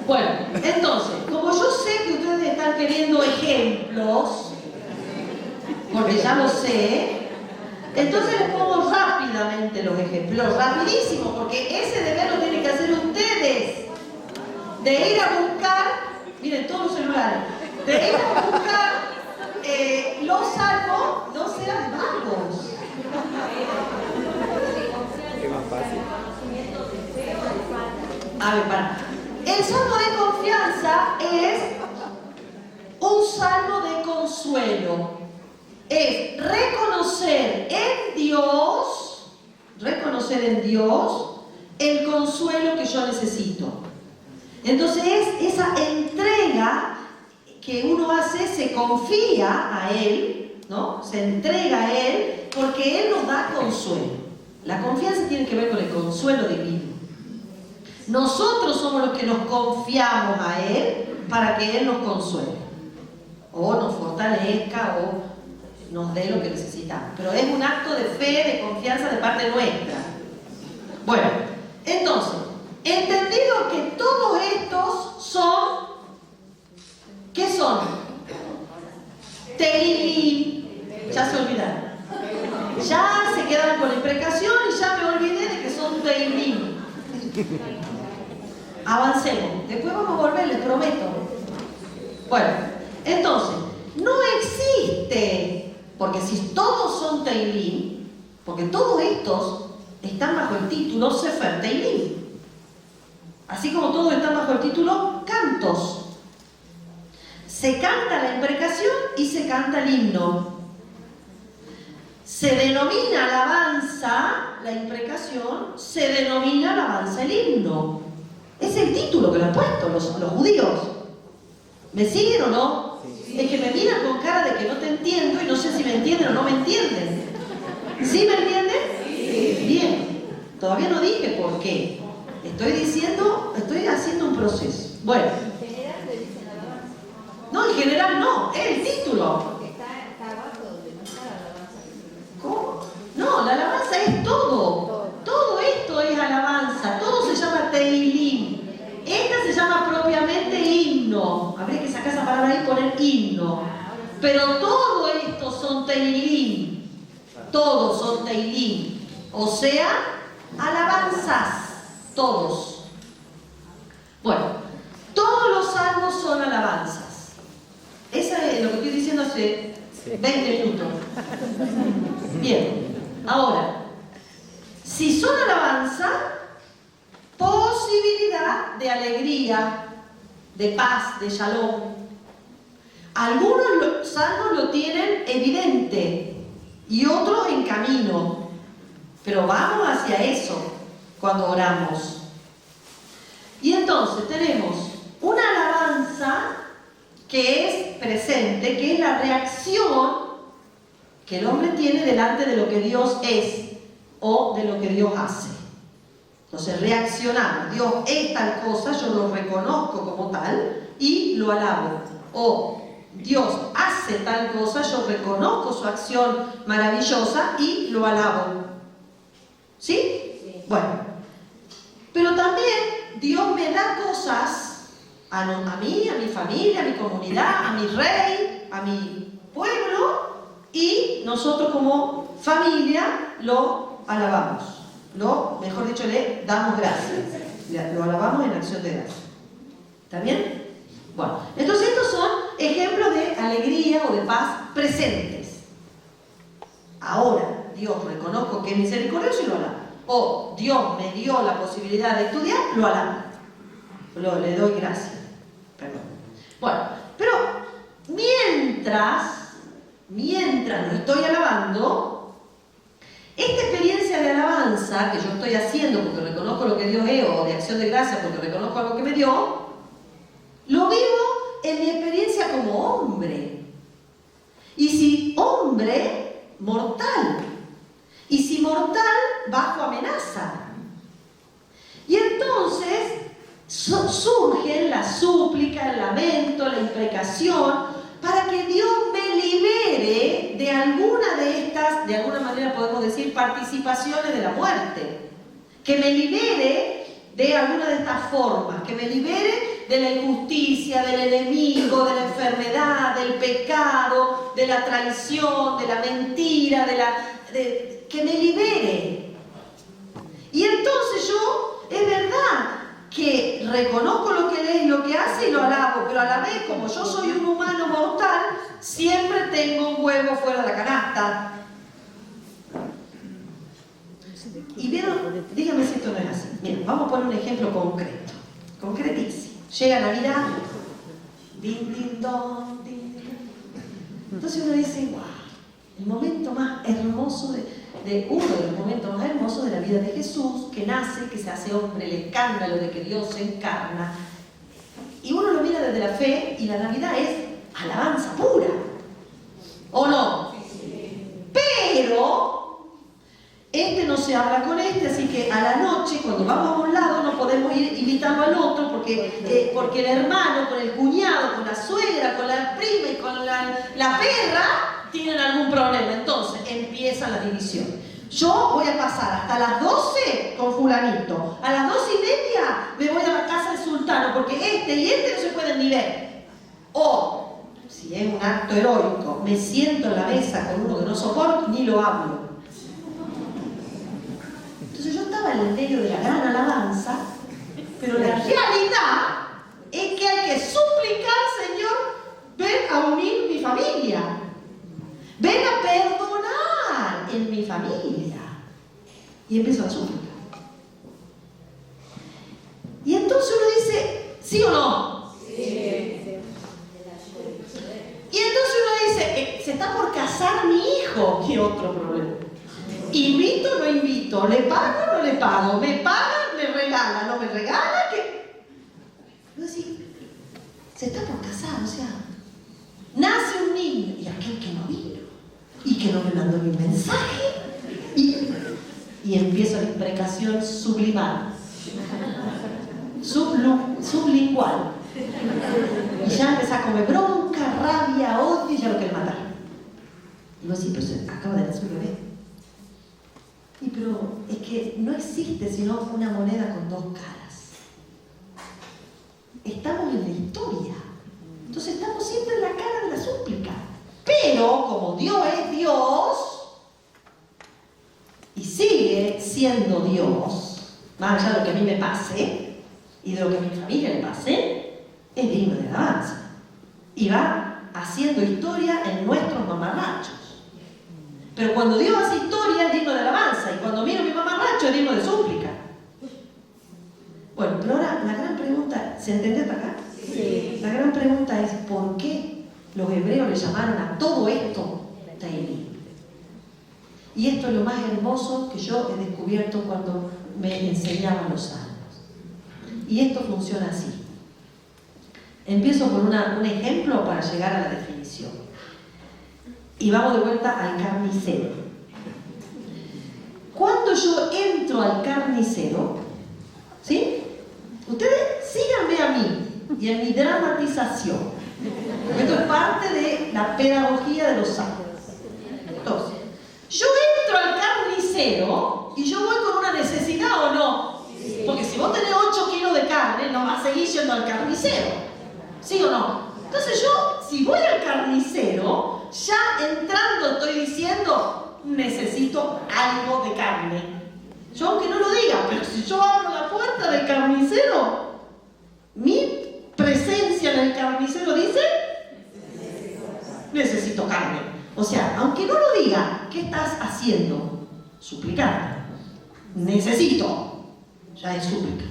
Bueno, entonces, como yo sé que ustedes están queriendo ejemplos, porque ya lo sé, entonces les pongo rápidamente los ejemplos, rapidísimo, porque ese deber lo tienen que hacer ustedes, de ir a buscar, miren todos los celulares, de ir a buscar los salmos, no sean vagos. ¿Qué más fácil? A ver, para. El salmo de confianza es un salmo de consuelo. Es reconocer en Dios el consuelo que yo necesito. Entonces es esa entrega que uno hace, se confía a Él, ¿no? Se entrega a Él porque Él nos da consuelo. La confianza tiene que ver con el consuelo divino. Nosotros somos los que nos confiamos a Él para que Él nos consuele, o nos fortalezca, o nos dé lo que necesitamos. Pero es un acto de fe, de confianza de parte nuestra. Bueno, entonces, entendido que todos estos son, ¿qué son? Teilim. Ya se olvidaron. Ya se quedaron con la imprecación y ya me olvidé de que son Teilim. Avancemos. Después vamos a volver, les prometo. Bueno, entonces, no existe, porque si todos son Teilim, porque todos estos están bajo el título Sefer Teilim, así como todos están bajo el título Cantos. Se canta la imprecación y se canta el himno. Se denomina alabanza la imprecación, se denomina alabanza el himno. Es el título que le han puesto los judíos. ¿Me siguen o no? Sí. Es que me miran con cara de que no te entiendo y no sé si me entienden o no me entienden. ¿Sí me entienden? Sí. Bien. Todavía no dije por qué. Estoy haciendo un proceso. Bueno. En general le dicen alabanza. No, en general no, es el título. Porque está abajo donde no está la alabanza. ¿Cómo? No, la alabanza es todo. Todo esto es alabanza. Todo se llama Teilim. Esta se llama propiamente himno. Habría que sacar esa palabra y poner himno. Pero todo esto son Teilim. Todos son Teilim. O sea, alabanzas. Todos. Bueno, todos los salmos son alabanzas. Esa es lo que estoy diciendo hace 20 minutos. Bien, ahora, si son alabanza, posibilidad de alegría, de paz, de shalom. Algunos salmos lo tienen evidente y otros en camino, pero vamos hacia eso cuando oramos. Y entonces tenemos una alabanza que es presente, que es la reacción que el hombre tiene delante de lo que Dios es o de lo que Dios hace. Entonces reaccionamos, Dios es tal cosa, yo lo reconozco como tal y lo alabo. O Dios hace tal cosa, yo reconozco su acción maravillosa y lo alabo. ¿Sí? Sí. Bueno, pero también Dios me da cosas a mí, a mi familia, a mi comunidad, a mi rey, a mi pueblo, y nosotros como familia lo alabamos. Mejor dicho, le damos gracias. Lo alabamos en acción de gracias. ¿Está bien? Bueno, entonces estos son ejemplos de alegría o de paz presentes. Ahora, Dios reconozco que es misericordioso y lo alabo. O Dios me dio la posibilidad de estudiar, lo alabo. Le doy gracias. Perdón. Bueno, pero mientras lo estoy alabando, esta experiencia de alabanza que yo estoy haciendo porque reconozco lo que Dios es, o de acción de gracias porque reconozco algo que me dio, lo vivo en mi experiencia como hombre. Y si hombre, mortal. Y si mortal, bajo amenaza. Y entonces surgen la súplica, el lamento, la imprecación, para que Dios me libere de alguna de estas, de alguna manera podemos decir, participaciones de la muerte. Que me libere de alguna de estas formas, que me libere de la injusticia, del enemigo, de la enfermedad, del pecado, de la traición, de la mentira, que me libere. Y entonces yo, es verdad que reconozco lo que Él es y lo que hace y lo alabo, pero a la vez, como yo soy un humano mortal, siempre tengo un huevo fuera de la canasta. Y vieron, díganme si esto no es así. Miren, vamos a poner un ejemplo concreto, concretísimo. Llega Navidad, din, din, don, din, din. Entonces uno dice, wow, el momento más hermoso uno de los momentos más hermosos de la vida de Jesús, que nace, que se hace hombre, el escándalo de que Dios se encarna. Y uno lo mira desde la fe y la Navidad es alabanza pura. ¿O no? Pero este no se habla con este, así que a la noche, cuando vamos a un lado, no podemos ir invitando al otro porque el hermano, con el cuñado, con la suegra, con la prima y con la perra tienen algún problema. Entonces empieza la división. Yo voy a pasar hasta las 12 con fulanito, a las 12:30 me voy a la casa del sultano porque este y este no se pueden ni ver. O, si es un acto heroico, me siento en la mesa con uno que no soporto, ni lo hablo. Entonces yo estaba en el medio de la gran alabanza, pero la realidad es que hay que suplicar, Señor, ven a unir mi familia. Ven a perdonar en mi familia. Y empezó a súplica. Y entonces uno dice, ¿sí o no? Sí. Y entonces uno dice, se está por casar mi hijo. ¿Qué otro problema? ¿Invito o no invito? ¿Le pago o no le pago? ¿Me paga? ¿Me regala? ¿No me regala? ¿Qué? Uno dice, se está por casar, o sea, nace un niño y aquel que no vino y que no me mandó ni un mensaje y empieza la imprecación sublimal, sublingual, y ya empieza a comer bronca, rabia, odio y ya lo quiere matar. Y vos decís, pero se acaba de nacer un bebé. Y pero es que no existe sino una moneda con dos caras. Estamos en la historia, entonces estamos siempre en la cara de la súplica. Pero como Dios es Dios y sigue siendo Dios, más allá de lo que a mí me pase y de lo que a mi familia le pase, es digno de alabanza. Y va haciendo historia en nuestros mamarrachos. Pero cuando Dios hace historia es digno de alabanza, y cuando miro mi mamarracho es digno de súplica. Bueno, pero ahora la gran pregunta, ¿se entiende hasta acá? Sí. La gran pregunta es ¿por qué? Los hebreos le llamaron a todo esto Tehillim. Y esto es lo más hermoso que yo he descubierto cuando me enseñaban los salmos. Y esto funciona así. Empiezo por un ejemplo para llegar a la definición. Y vamos de vuelta al carnicero. Cuando yo entro al carnicero, ¿sí? Ustedes síganme a mí y en mi dramatización. Esto es parte de la pedagogía de los salmos. Entonces, yo entro al carnicero y yo voy con una necesidad, ¿o no? Porque si vos tenés 8 kilos de carne, no vas a seguir yendo al carnicero. ¿Sí o no? Entonces yo, si voy al carnicero, ya entrando estoy diciendo, necesito algo de carne. Yo aunque no lo diga, pero si yo abro la puerta del carnicero, mi presencia en el carnicero dice, necesito carne. O sea, aunque no lo diga, ¿qué estás haciendo? Suplicando. Necesito. Ya es súplica.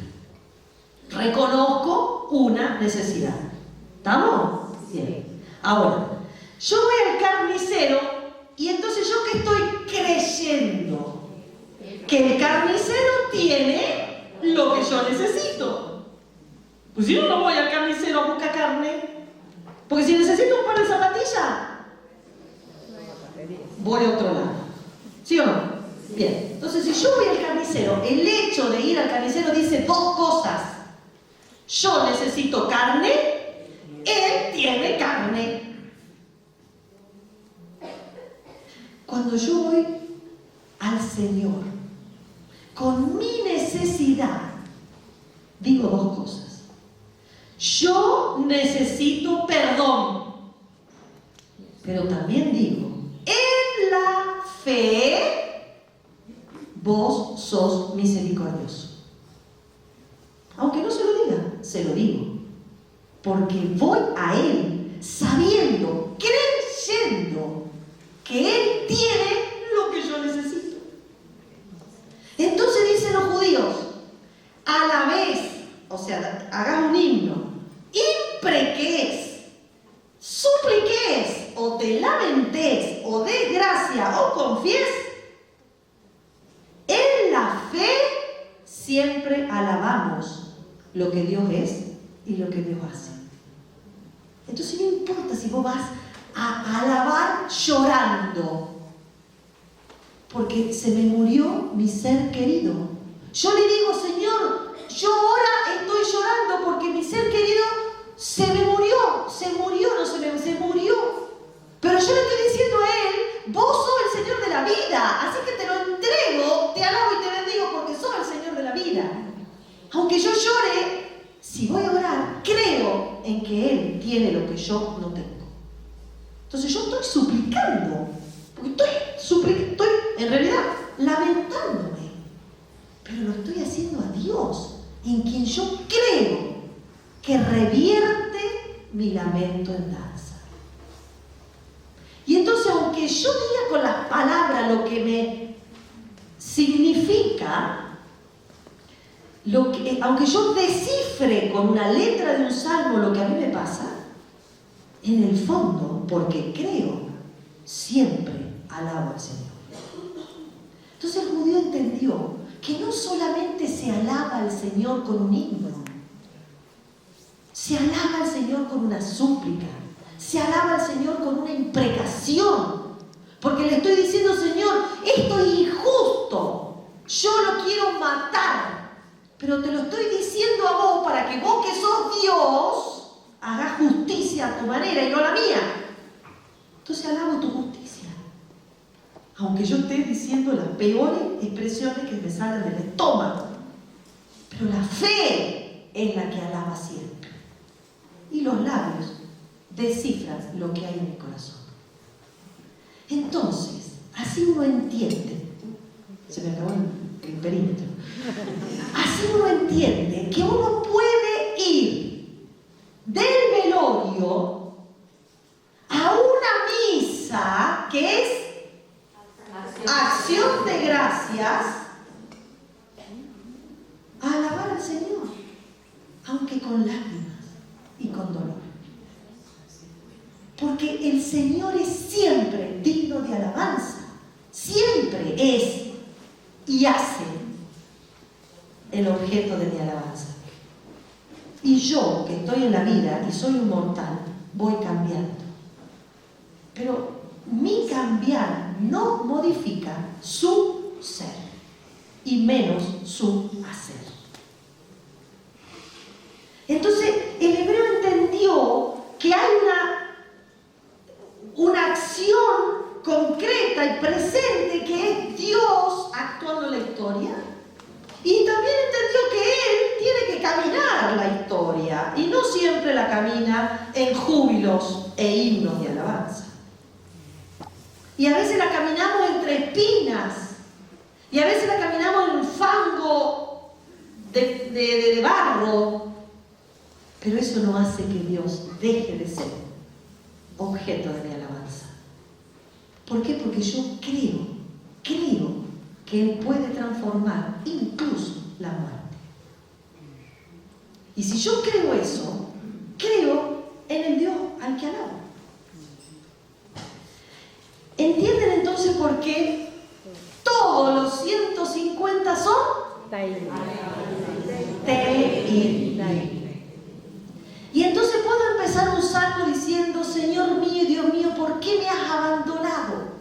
Reconozco una necesidad. ¿Estamos? Bien. Ahora, yo voy al carnicero y entonces yo que estoy creyendo que el carnicero tiene lo que yo necesito. Pues si no, no voy al carnicero a buscar carne. Porque si necesito un par de zapatillas, voy a otro lado. ¿Sí o no? Bien. Entonces, si yo voy al carnicero, el hecho de ir al carnicero dice dos cosas. Yo necesito carne, él tiene carne. Cuando yo voy al Señor con mi necesidad, digo dos cosas. Yo necesito perdón, pero también digo, en la fe, vos sos misericordioso. Aunque no se lo diga, se lo digo. Porque voy a Él sabiendo, creyendo que Él tiene lo que yo necesito. Entonces dicen los judíos, a la vez, o sea, hagas un himno, impreques, supliques, o te lamentes, o des gracia, o confies, en la fe siempre alabamos lo que Dios es y lo que Dios hace. Entonces no importa si vos vas a alabar llorando, porque se me murió mi ser querido. Yo le digo, Señor, yo ahora estoy llorando porque mi ser querido se murió. Pero yo le estoy diciendo a Él, vos sos el Señor de la vida, así que te lo entrego, te alabo y te bendigo porque sos el Señor de la vida. Aunque yo llore, si voy a orar, creo en que Él tiene lo que yo no tengo. Entonces yo estoy suplicando, porque estoy en realidad lamentándome, pero lo estoy haciendo a Dios, en quien yo creo que revierte mi lamento en danza. Y entonces, aunque yo diga con las palabras lo que me significa, aunque yo descifre con una letra de un salmo lo que a mí me pasa, en el fondo, porque creo, siempre alabo al Señor. Entonces el judío entendió que no solamente se alaba al Señor con un himno, se alaba al Señor con una súplica, se alaba al Señor con una imprecación, porque le estoy diciendo, Señor, esto es injusto, yo lo quiero matar, pero te lo estoy diciendo a vos para que vos que sos Dios hagas justicia a tu manera y no a la mía. Entonces alabo tu justicia, aunque yo esté diciendo las peores expresiones que me salen del estómago, pero la fe es la que alaba siempre, y los labios descifran lo que hay en mi corazón. Entonces, así uno entiende, se me acabó el perímetro, así uno entiende que uno puede ir del velorio a una misa que es acción de gracias, a alabar al Señor, aunque con lágrimas y con dolor. Porque el Señor es siempre digno de alabanza. Siempre es y hace el objeto de mi alabanza. Y yo, que estoy en la vida y soy un mortal, voy cambiando. Pero mi cambiar no modifica su ser y menos su hacer. Entonces, el hebreo entendió que hay una acción concreta y presente que es Dios actuando en la historia. Y también entendió que Él tiene que caminar la historia y no siempre la camina en júbilos e himnos de alabanza. Y a veces la caminamos entre espinas y a veces la caminamos en un fango de barro, pero eso no hace que Dios deje de ser objeto de mi alabanza. ¿Por qué? Porque yo creo que Él puede transformar incluso la muerte. Y si yo creo eso, creo en el Dios al que alabo. ¿Entienden entonces por qué todos los 150 son? Y entonces puedo empezar un salmo diciendo: Señor mío y Dios mío, ¿por qué me has abandonado?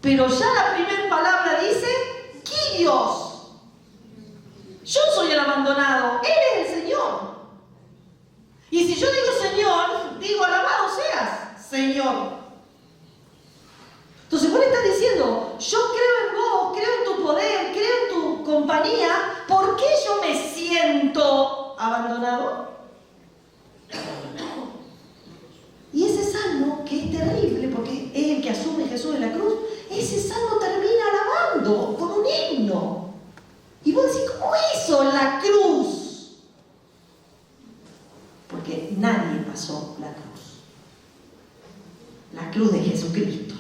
Pero ya la primera palabra dice: Kyrios. Yo soy el abandonado, Él es el Señor. Y si yo digo Señor, digo alabado seas, Señor. Entonces vos le estás diciendo: yo creo en vos, creo en tu poder, creo en tu compañía. ¿Por qué yo me siento abandonado? Y ese salmo, que es terrible porque es el que asume Jesús en la cruz, ese salmo termina alabando con un himno. Y vos decís: ¿cómo hizo en la cruz? Porque nadie pasó la cruz. La cruz de Jesucristo.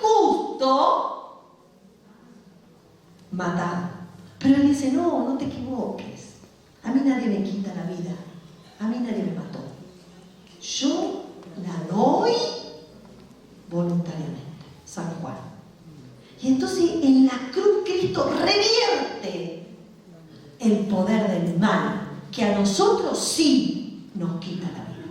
Injusto, matado. Pero Él dice: no te equivoques. A mí nadie me quita la vida. A mí nadie me mató. Yo la doy voluntariamente. San Juan. Y entonces en la cruz Cristo revierte el poder del mal, que a nosotros sí nos quita la vida,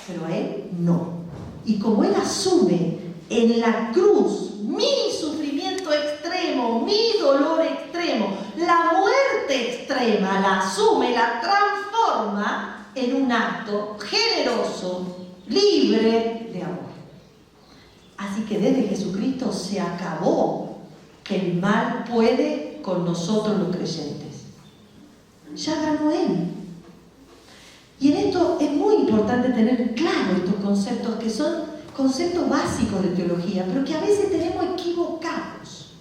pero a Él no. Y como Él asume en la cruz mi sufrimiento extremo, mi dolor extremo, la muerte extrema, la asume, la transforma en un acto generoso, libre de amor. Así que desde Jesucristo se acabó que el mal puede con nosotros los creyentes. Ya ganó Él. Y en esto es muy importante tener claro estos conceptos, que son conceptos básicos de teología, pero que a veces tenemos equivocados.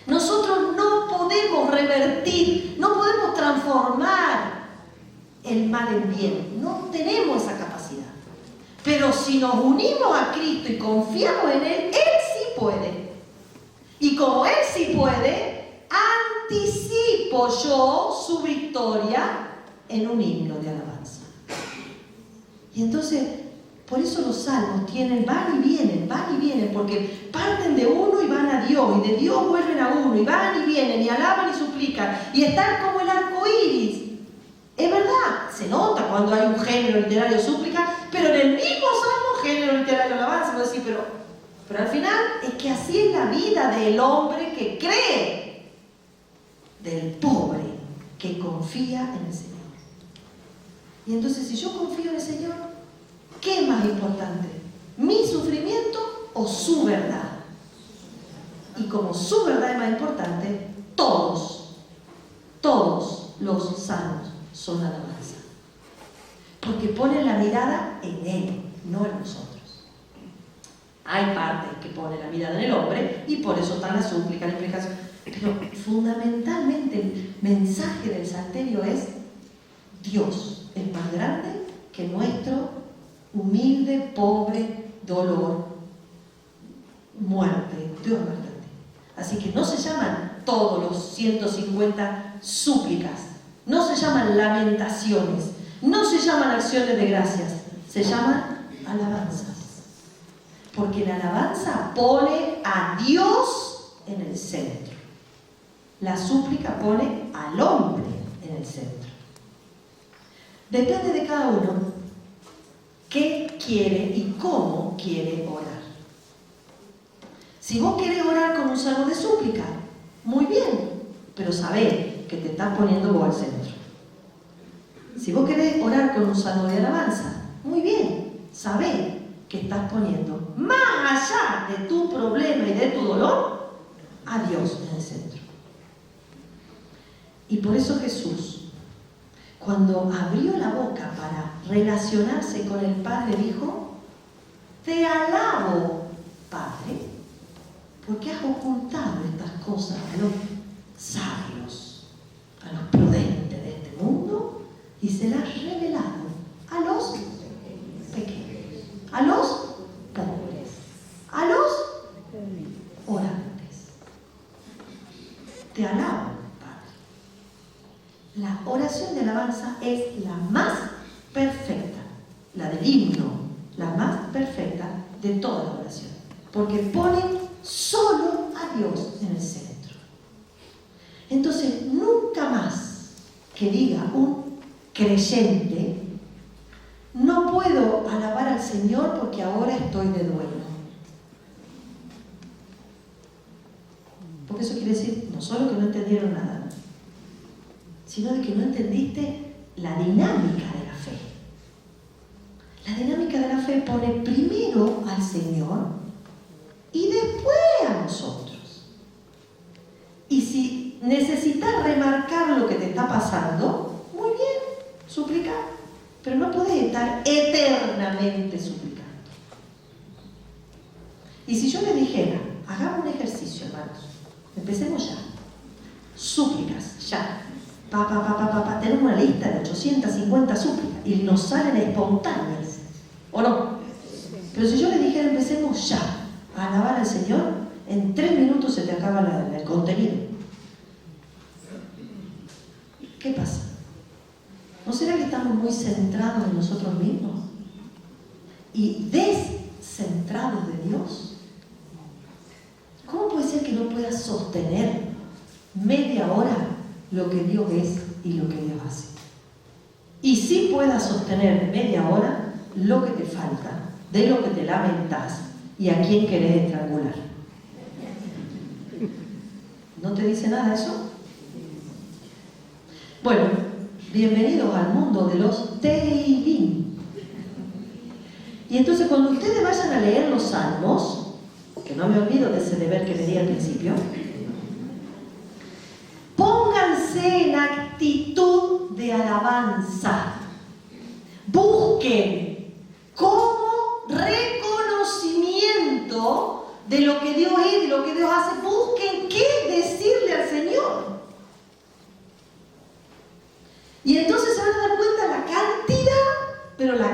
Nosotros no podemos revertir, no podemos transformar el mal en bien. No tenemos esa capacidad. Pero si nos unimos a Cristo y confiamos en Él, Él sí puede. Y como Él sí puede, anticipo yo su victoria en un himno de alabanza. Y entonces, por eso los salmos van y vienen, porque parten de uno y van a Dios, y de Dios vuelven a uno, y van y vienen, y alaban y suplican, y están como el arco iris. Es verdad, se nota cuando hay un género literario súplica, pero en el mismo salmo, género literario alabanza, voy a decir, pero al final es que así es la vida del hombre que cree, del pobre que confía en el Señor. Y entonces, si yo confío en el Señor, ¿qué es más importante? ¿Mi sufrimiento o su verdad? Y como su verdad es más importante, todos los salmos son alabanza. Porque ponen la mirada en Él, no en nosotros. Hay partes que ponen la mirada en el hombre y por eso están las súplicas, la explicación. Pero fundamentalmente el mensaje del salterio es: Dios es más grande que nuestro humilde, pobre dolor, muerte. Dios es más grande. Así que no se llaman todos los 150 súplicas, no se llaman lamentaciones, no se llaman acciones de gracias, se llaman alabanzas. Porque la alabanza pone a Dios en el centro. La súplica pone al hombre en el centro. Depende de cada uno qué quiere y cómo quiere orar. Si vos querés orar con un salmo de súplica, muy bien, pero sabé que te estás poniendo vos al centro. Si vos querés orar con un salmo de alabanza, muy bien, sabé que estás poniendo más allá de tu problema y de tu dolor a Dios en el centro. Y por eso Jesús, cuando abrió la boca para relacionarse con el Padre, dijo: te alabo, Padre, porque has ocultado estas cosas a los sabios, a los prudentes de este mundo, y se las has revelado a los pequeños, a los pobres, a los orantes. Te alabo, Padre. La oración de alabanza es la más perfecta, la del himno, la más perfecta de toda la oración, porque pone solo a Dios en el centro. Entonces, nunca más que diga un creyente: no puedo alabar al Señor porque ahora estoy de duelo. Porque eso quiere decir no solo que no entendieron nada, sino de que no entendiste la dinámica de la fe. La dinámica de la fe pone primero al Señor y después a nosotros. Y si necesitas remarcar lo que te está pasando, muy bien, suplicar. Pero no podés estar eternamente suplicando. Y si yo les dijera: hagamos un ejercicio, hermanos, empecemos ya. Súplicas, ya. Tenemos una lista de 850 súplicas y nos salen espontáneas, ¿o no? Pero si yo les dijera: empecemos ya a alabar al Señor, en 3 minutos se te acaba el contenido. ¿Qué pasa? ¿No será que estamos muy centrados en nosotros mismos y descentrados de Dios? ¿Cómo puede ser que no puedas sostener media hora lo que Dios es y lo que Dios hace? Y sí puedas sostener media hora lo que te falta, de lo que te lamentas y a quién querés estrangular. ¿No te dice nada eso? Bueno, bienvenidos al mundo de los Teilim. Y entonces, cuando ustedes vayan a leer los salmos, que no me olvido de ese deber que le di al principio, pónganse en actitud de alabanza. Busquen como reconocimiento de lo que Dios es, de lo que Dios hace. Busquen qué decirle al Señor. Y entonces se van a dar cuenta la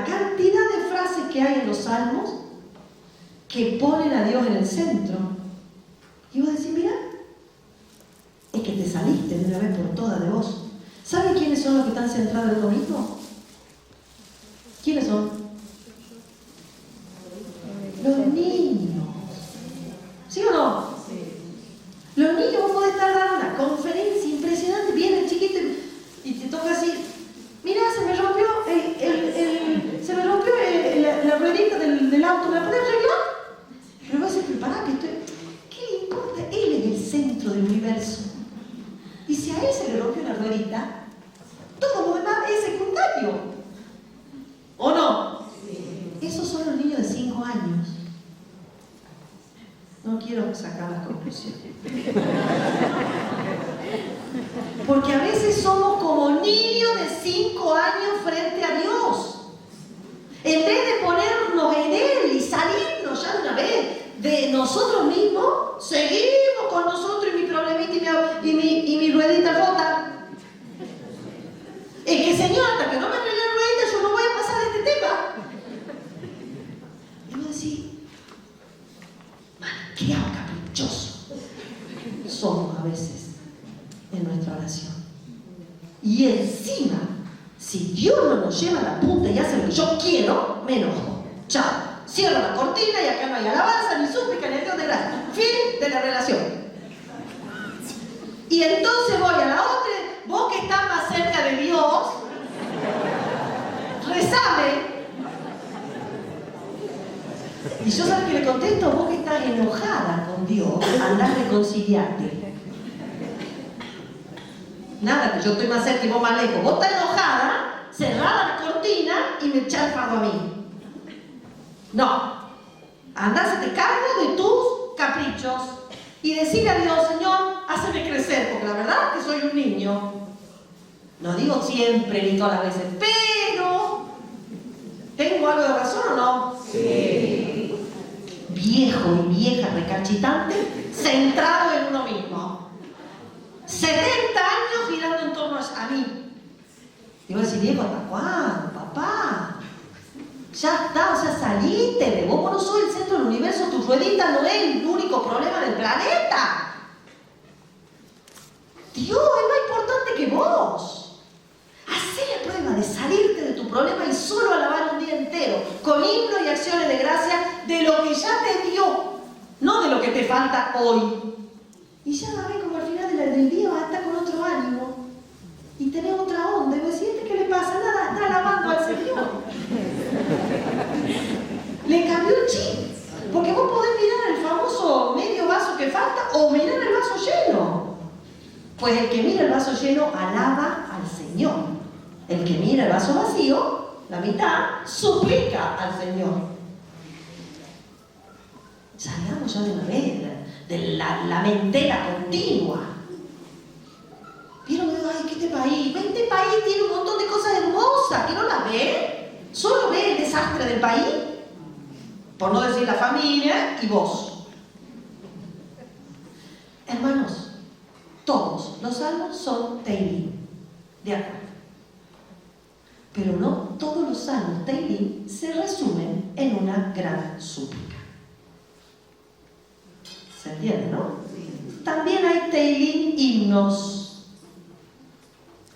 cantidad de frases que hay en los salmos que ponen a Dios en el centro. Y vos decís: mira, es que te saliste de una vez por todas de vos. ¿Saben quiénes son los que están centrados en lo mismo? ¿Quiénes son? Los niños. ¿Sí o no? Sí. Los niños, vos podés estar dando una conferencia impresionante, viene el chiquito y te toca así: mira, se me rompió la ruedita del auto, ¿me la podés arreglar? Pero vas a decir: pará, ¿qué le importa? Él es el centro del universo. Y si a él se le rompió una ruedita, todo lo demás es secundario. ¿O no? Sí. Esos son los niños de 5 años. No quiero sacar las conclusiones. Porque a veces somos como niños de 5 años frente a Dios. En vez de ponernos en Él y salirnos ya de una vez de nosotros mismos, seguimos con nosotros y mi problemita y mi ruedita rota. Es que, Señor, hasta que no me arregle la ruedita, yo no voy a pasar de este tema. Y vos decís: malcriado, caprichoso somos a veces en nuestra oración. Y encima, si Dios no nos lleva y hace lo que yo quiero, me enojo. Chao. Cierro la cortina y acá no hay alabanza, ni súplica, ni acción de gracia. Fin de la relación. Y entonces voy a la otra, vos que estás más cerca de Dios, rezame. Y yo, ¿sabes qué le contesto? Vos que estás enojada con Dios, andá a reconciliarte. Nada, que yo estoy más cerca y vos más lejos. Vos estás enojada, cerrá la cortina y me echá el fardo a mí. No. Andá, hacete cargo de tus caprichos y decirle a Dios, Señor, háceme crecer, porque la verdad es que soy un niño. No digo siempre ni todas las veces, pero ¿tengo algo de razón o no? Sí. Viejo y vieja recalcitrante, centrado en uno mismo. 70 años girando en torno a mí. Y voy a decir, viejo, ¿hasta cuándo, papá? Ya está, o sea, salite de vos. Vos no sos el centro del universo, tu ruedita no es el único problema del planeta. Dios es más importante que vos. Hacé la prueba de salirte de tu problema y solo alabar un día entero, con himnos y acciones de gracia de lo que ya te dio, no de lo que te falta hoy. Y ya va a ver como al final del día vas a estar con otro ánimo y tenés otra onda. Y vos decís, ¿qué le pasa? Nada, está alabando al Señor. Le cambió el chip. Porque vos podés mirar el famoso medio vaso que falta o mirar el vaso lleno. Pues el que mira el vaso lleno alaba al Señor. El que mira el vaso vacío, la mitad, suplica al Señor. Salgamos ya de una vez de la mentira continua. ¿Vieron? Ay, que este país tiene un montón de cosas hermosas, que no las ve. Solo ve el desastre del país, por no decir la familia y vos. Hermanos, todos los salmos son Teilim, de acuerdo. Pero no todos los salmos Teilim se resumen en una gran súplica. ¿Se entiende, no? También hay Teilim himnos.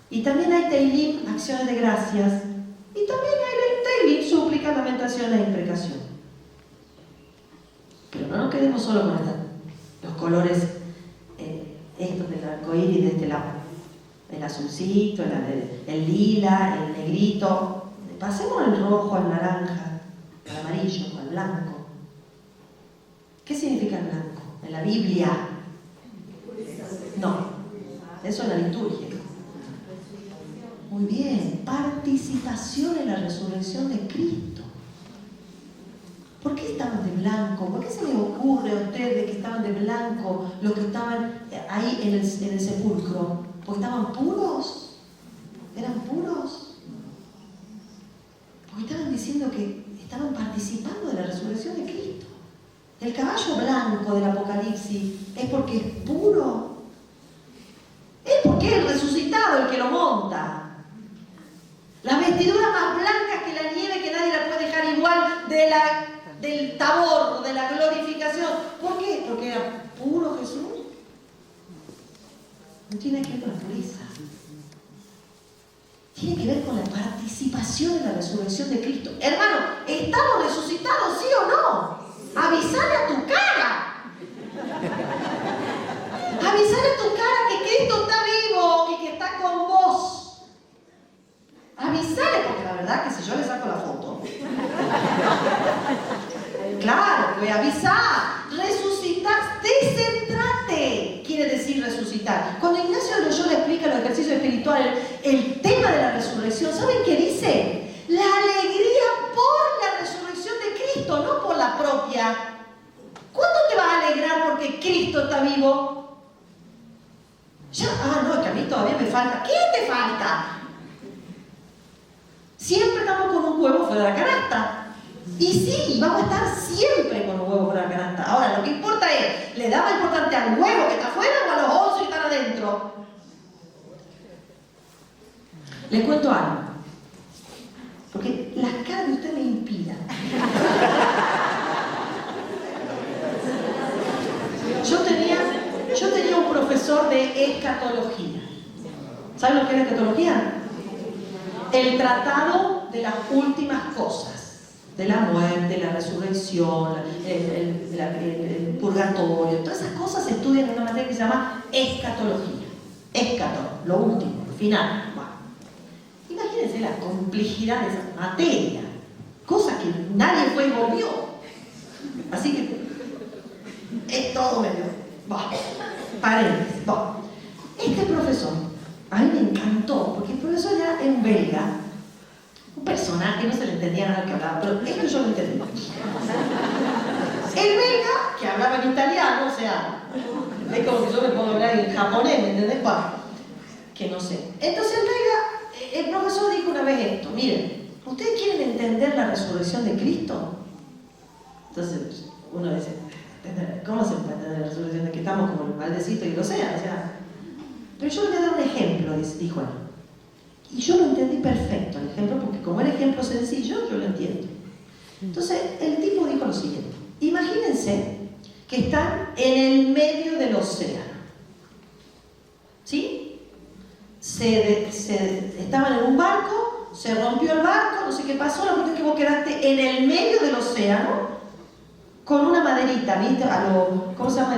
Y también hay Teilim acciones de gracias. Y también hay Teilim súplica, lamentaciones e imprecación. Pero no nos quedemos solo con los colores estos del arcoíris de este lado. El azulcito, el lila, el negrito. Pasemos al rojo, al naranja, al amarillo, al blanco. ¿Qué significa el blanco? En la Biblia. No, eso es la liturgia. Muy bien, participación en la resurrección de Cristo. ¿Por qué estaban de blanco? ¿Por qué se les ocurre a ustedes que estaban de blanco los que estaban ahí en el sepulcro? ¿Porque estaban puros? ¿Eran puros? Porque estaban diciendo que estaban participando de la resurrección de Cristo. El caballo blanco del Apocalipsis es porque es puro. Es porque es el resucitado el que lo monta. Las vestiduras más blancas que la nieve, que nadie la puede dejar igual del tabor, de la glorificación. ¿Por qué? Porque era puro Jesús. No tiene que ver con la pureza. Tiene que ver con la participación en la resurrección de Cristo. Hermano, ¿estamos resucitados, sí o no? Avisale a tu cara. Avisale a tu cara que Cristo está vivo y que está con vos. Avisale, porque la verdad que si yo le saco la foto. Claro, voy a avisar. Resucitar, descentrate, quiere decir resucitar. Cuando Ignacio de Loyola explica los ejercicios espirituales, el tema de la resurrección, ¿saben qué dice? La alegría por la resurrección de Cristo, no por la propia. ¿Cuándo te vas a alegrar porque Cristo está vivo? Ya, no, es que a mí todavía me falta. ¿Qué te falta? Siempre estamos con un huevo fuera de la canasta. Y sí, vamos a estar siempre con un huevo fuera de la canasta. Ahora, lo que importa es, ¿le da más importante al huevo que está afuera o a los 11 que están adentro? Les cuento algo. Porque las caras de ustedes me inspiran. Yo tenía un profesor de escatología. ¿Saben lo que es la escatología? El tratado de las últimas cosas, de la muerte, la resurrección, el purgatorio, todas esas cosas se estudian en una materia que se llama escatología. Escato, lo último, el final. Bueno, imagínense la complejidad de esa materia, cosa que nadie fue y volvió. Así que es todo medio. Bueno, paréntesis. Bueno, este profesor, a mí me encantó, porque el profesor era un belga, un personaje, no se le entendía nada que hablaba, pero esto yo lo entendí. El belga, que hablaba en italiano, o sea, es como que yo me puedo hablar en japonés, ¿me entendés? Bueno, que no sé. Entonces el profesor dijo una vez esto: miren, ¿ustedes quieren entender la resurrección de Cristo? Entonces uno dice, ¿cómo se puede entender la resurrección de Cristo? Estamos como el maldecito y el océano, o sea. Pero yo le voy a dar un ejemplo, dijo él. Y yo lo entendí perfecto, el ejemplo, porque como era ejemplo sencillo, yo lo entiendo. Entonces, el tipo dijo lo siguiente: imagínense que están en el medio del océano. ¿Sí? Estaban en un barco, se rompió el barco, no sé qué pasó, la cuestión es que vos quedaste en el medio del océano con una maderita, ¿viste? ¿Cómo se llama?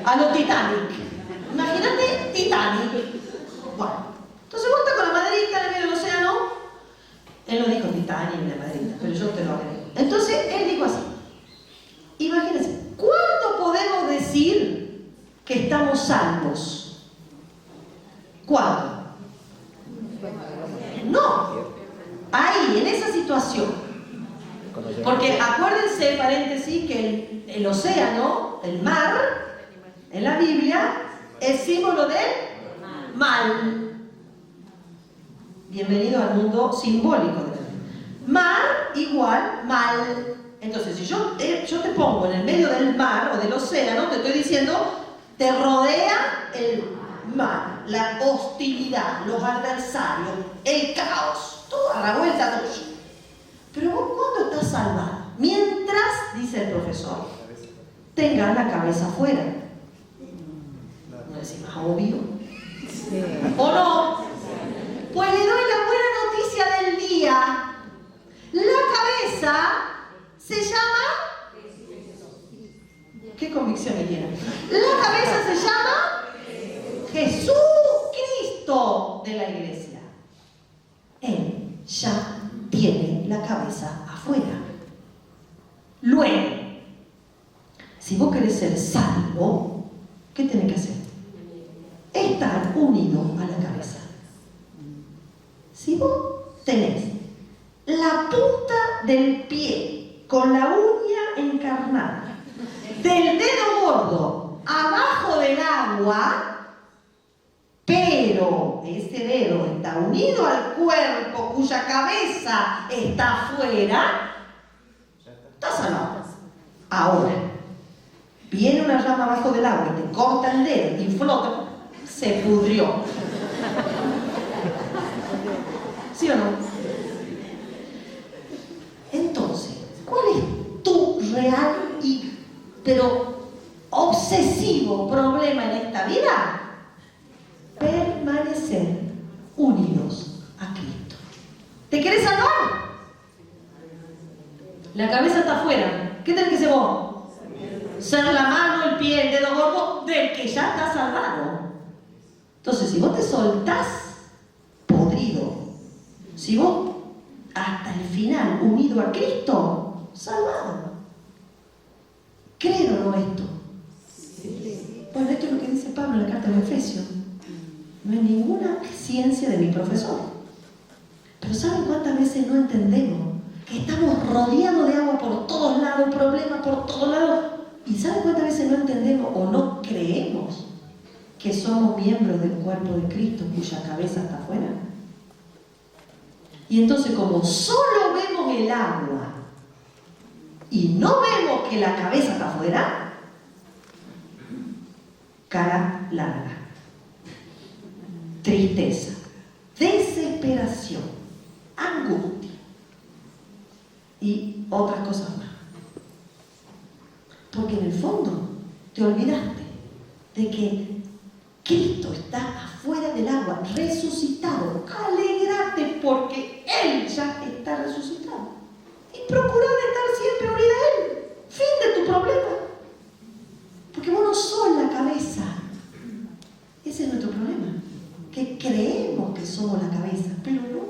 A lo Titanic. Imagínate Titanic. Bueno, entonces vos estás con la maderita en el medio del océano. Él no dijo Titanic ni la maderita, pero yo te lo agrego. Entonces él dijo así: imagínense, ¿cuándo podemos decir que estamos salvos? ¿Cuándo? No, ahí, en esa situación. Porque acuérdense, paréntesis, que el océano, el mar, en la Biblia, es símbolo del mal. Bienvenido al mundo simbólico de la Biblia. Mar igual mal. Entonces, si yo te pongo en el medio del mar o del océano, te estoy diciendo, te rodea el mal, la hostilidad, los adversarios, el caos, todo a la vuelta tuya. Pero vos, ¿cuándo estás salvado? Mientras, dice el profesor, tengas la cabeza afuera. ¿No decís más obvio? Sí. ¿O no? Pues le doy la buena noticia del día. La cabeza se llama... ¿Qué convicción que tiene? La cabeza se llama Jesucristo de la iglesia. Él ya tiene la cabeza afuera. Luego, si vos querés ser salvo, ¿qué tenés que hacer? Estar unido a la cabeza. Si vos tenés la punta del pie con la uña encarnada del dedo gordo abajo del agua, pero ese dedo está unido al cuerpo cuya cabeza está afuera, está salvado. Ahora, viene una rama abajo del agua y te corta el dedo y flota, se pudrió. ¿Sí o no? Entonces, ¿cuál es tu real pero obsesivo problema en esta vida? Permanecer unidos a Cristo. ¿Te querés salvar? La cabeza está afuera. ¿Qué tenés que ser vos? Ser la mano, el pie, el dedo gordo del que ya está salvado. Entonces, si vos te soltás, podrido. Si vos hasta el final unido a Cristo, salvado. ¿Creen o no esto? Bueno, esto es lo que dice Pablo en la carta de Efesios. No hay ninguna ciencia de mi profesor. Pero ¿saben cuántas veces no entendemos? Que estamos rodeados de agua por todos lados, problemas por todos lados. ¿Y saben cuántas veces no entendemos o no creemos que somos miembros del cuerpo de Cristo cuya cabeza está afuera? Y entonces, como solo vemos el agua y no vemos que la cabeza está afuera, cara larga, tristeza, desesperación, angustia y otras cosas más. Porque en el fondo te olvidaste de que Cristo está afuera del agua, resucitado. Alégrate porque Él ya está resucitado. Y procura de estar siempre unida a Él. Fin de tu problema. Porque vos no sos la cabeza. Ese es nuestro problema. Que creemos que somos la cabeza, pero no.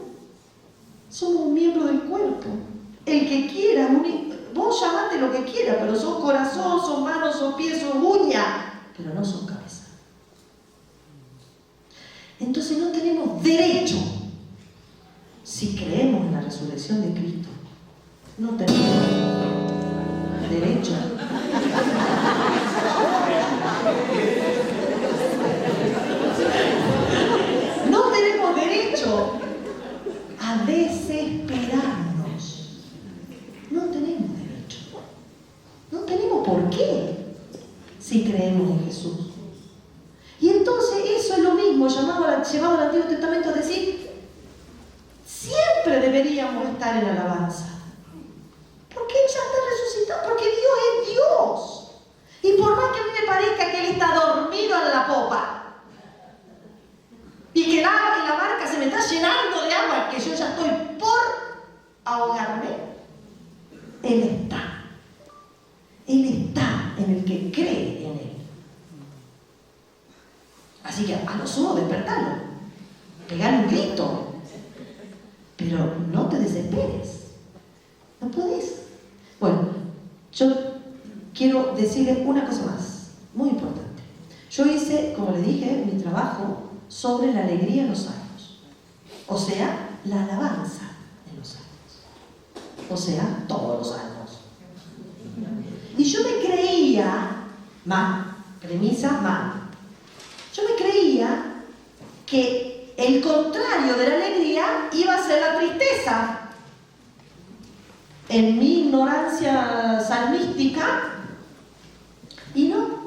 Somos un miembro del cuerpo. El que quiera, vos llamate lo que quieras, pero sos corazón, sos manos, sos pies, sos uña, pero no sos cabeza. Entonces no tenemos derecho, si creemos en la resurrección de Cristo, no tenemos derecho. No tenemos derecho a desesperarnos. No tenemos derecho. No tenemos por qué si creemos en Jesús. Y entonces eso es lo mismo, llevado al Antiguo Testamento a decir, siempre deberíamos estar en alabanza. Porque Él ya está resucitado, porque Dios es Dios. Y por más que a mí me parezca que Él está dormido en la popa, y que la barca se me está llenando de agua, que yo ya estoy por ahogarme, Él está. Él está en el que cree en Él. Así que a lo sumo despertarlo, pegar un grito, pero no te desesperes, no podés. Bueno, yo quiero decirles una cosa más, muy importante. Yo hice, como les dije, mi trabajo sobre la alegría en los salmos, o sea, la alabanza en los salmos, o sea, todos los salmos. Y yo me creía, yo me creía que el contrario de la alegría iba a ser la tristeza. En mi ignorancia salmística, y no.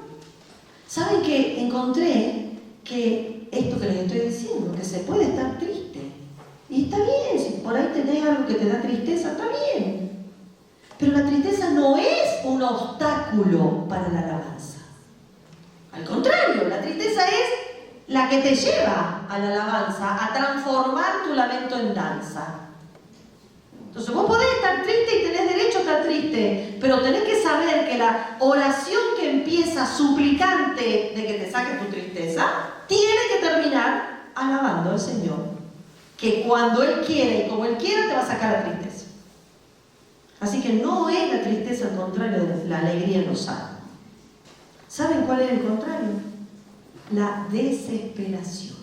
¿Saben qué? Encontré que esto que les estoy diciendo, que se puede estar triste. Y está bien, si por ahí tenés algo que te da tristeza, está bien. Pero la tristeza no es un obstáculo para la alabanza. Al contrario, la tristeza es la que te lleva a la alabanza, a transformar tu lamento en danza. Entonces vos podés estar triste y tenés derecho a estar triste, pero tenés que saber que la oración que empieza suplicante de que te saque tu tristeza, tiene que terminar alabando al Señor, que cuando Él quiere y como Él quiere te va a sacar la tristeza. Así que no es la tristeza el contrario de la alegría en los salmos. ¿Saben cuál es el contrario? La desesperación.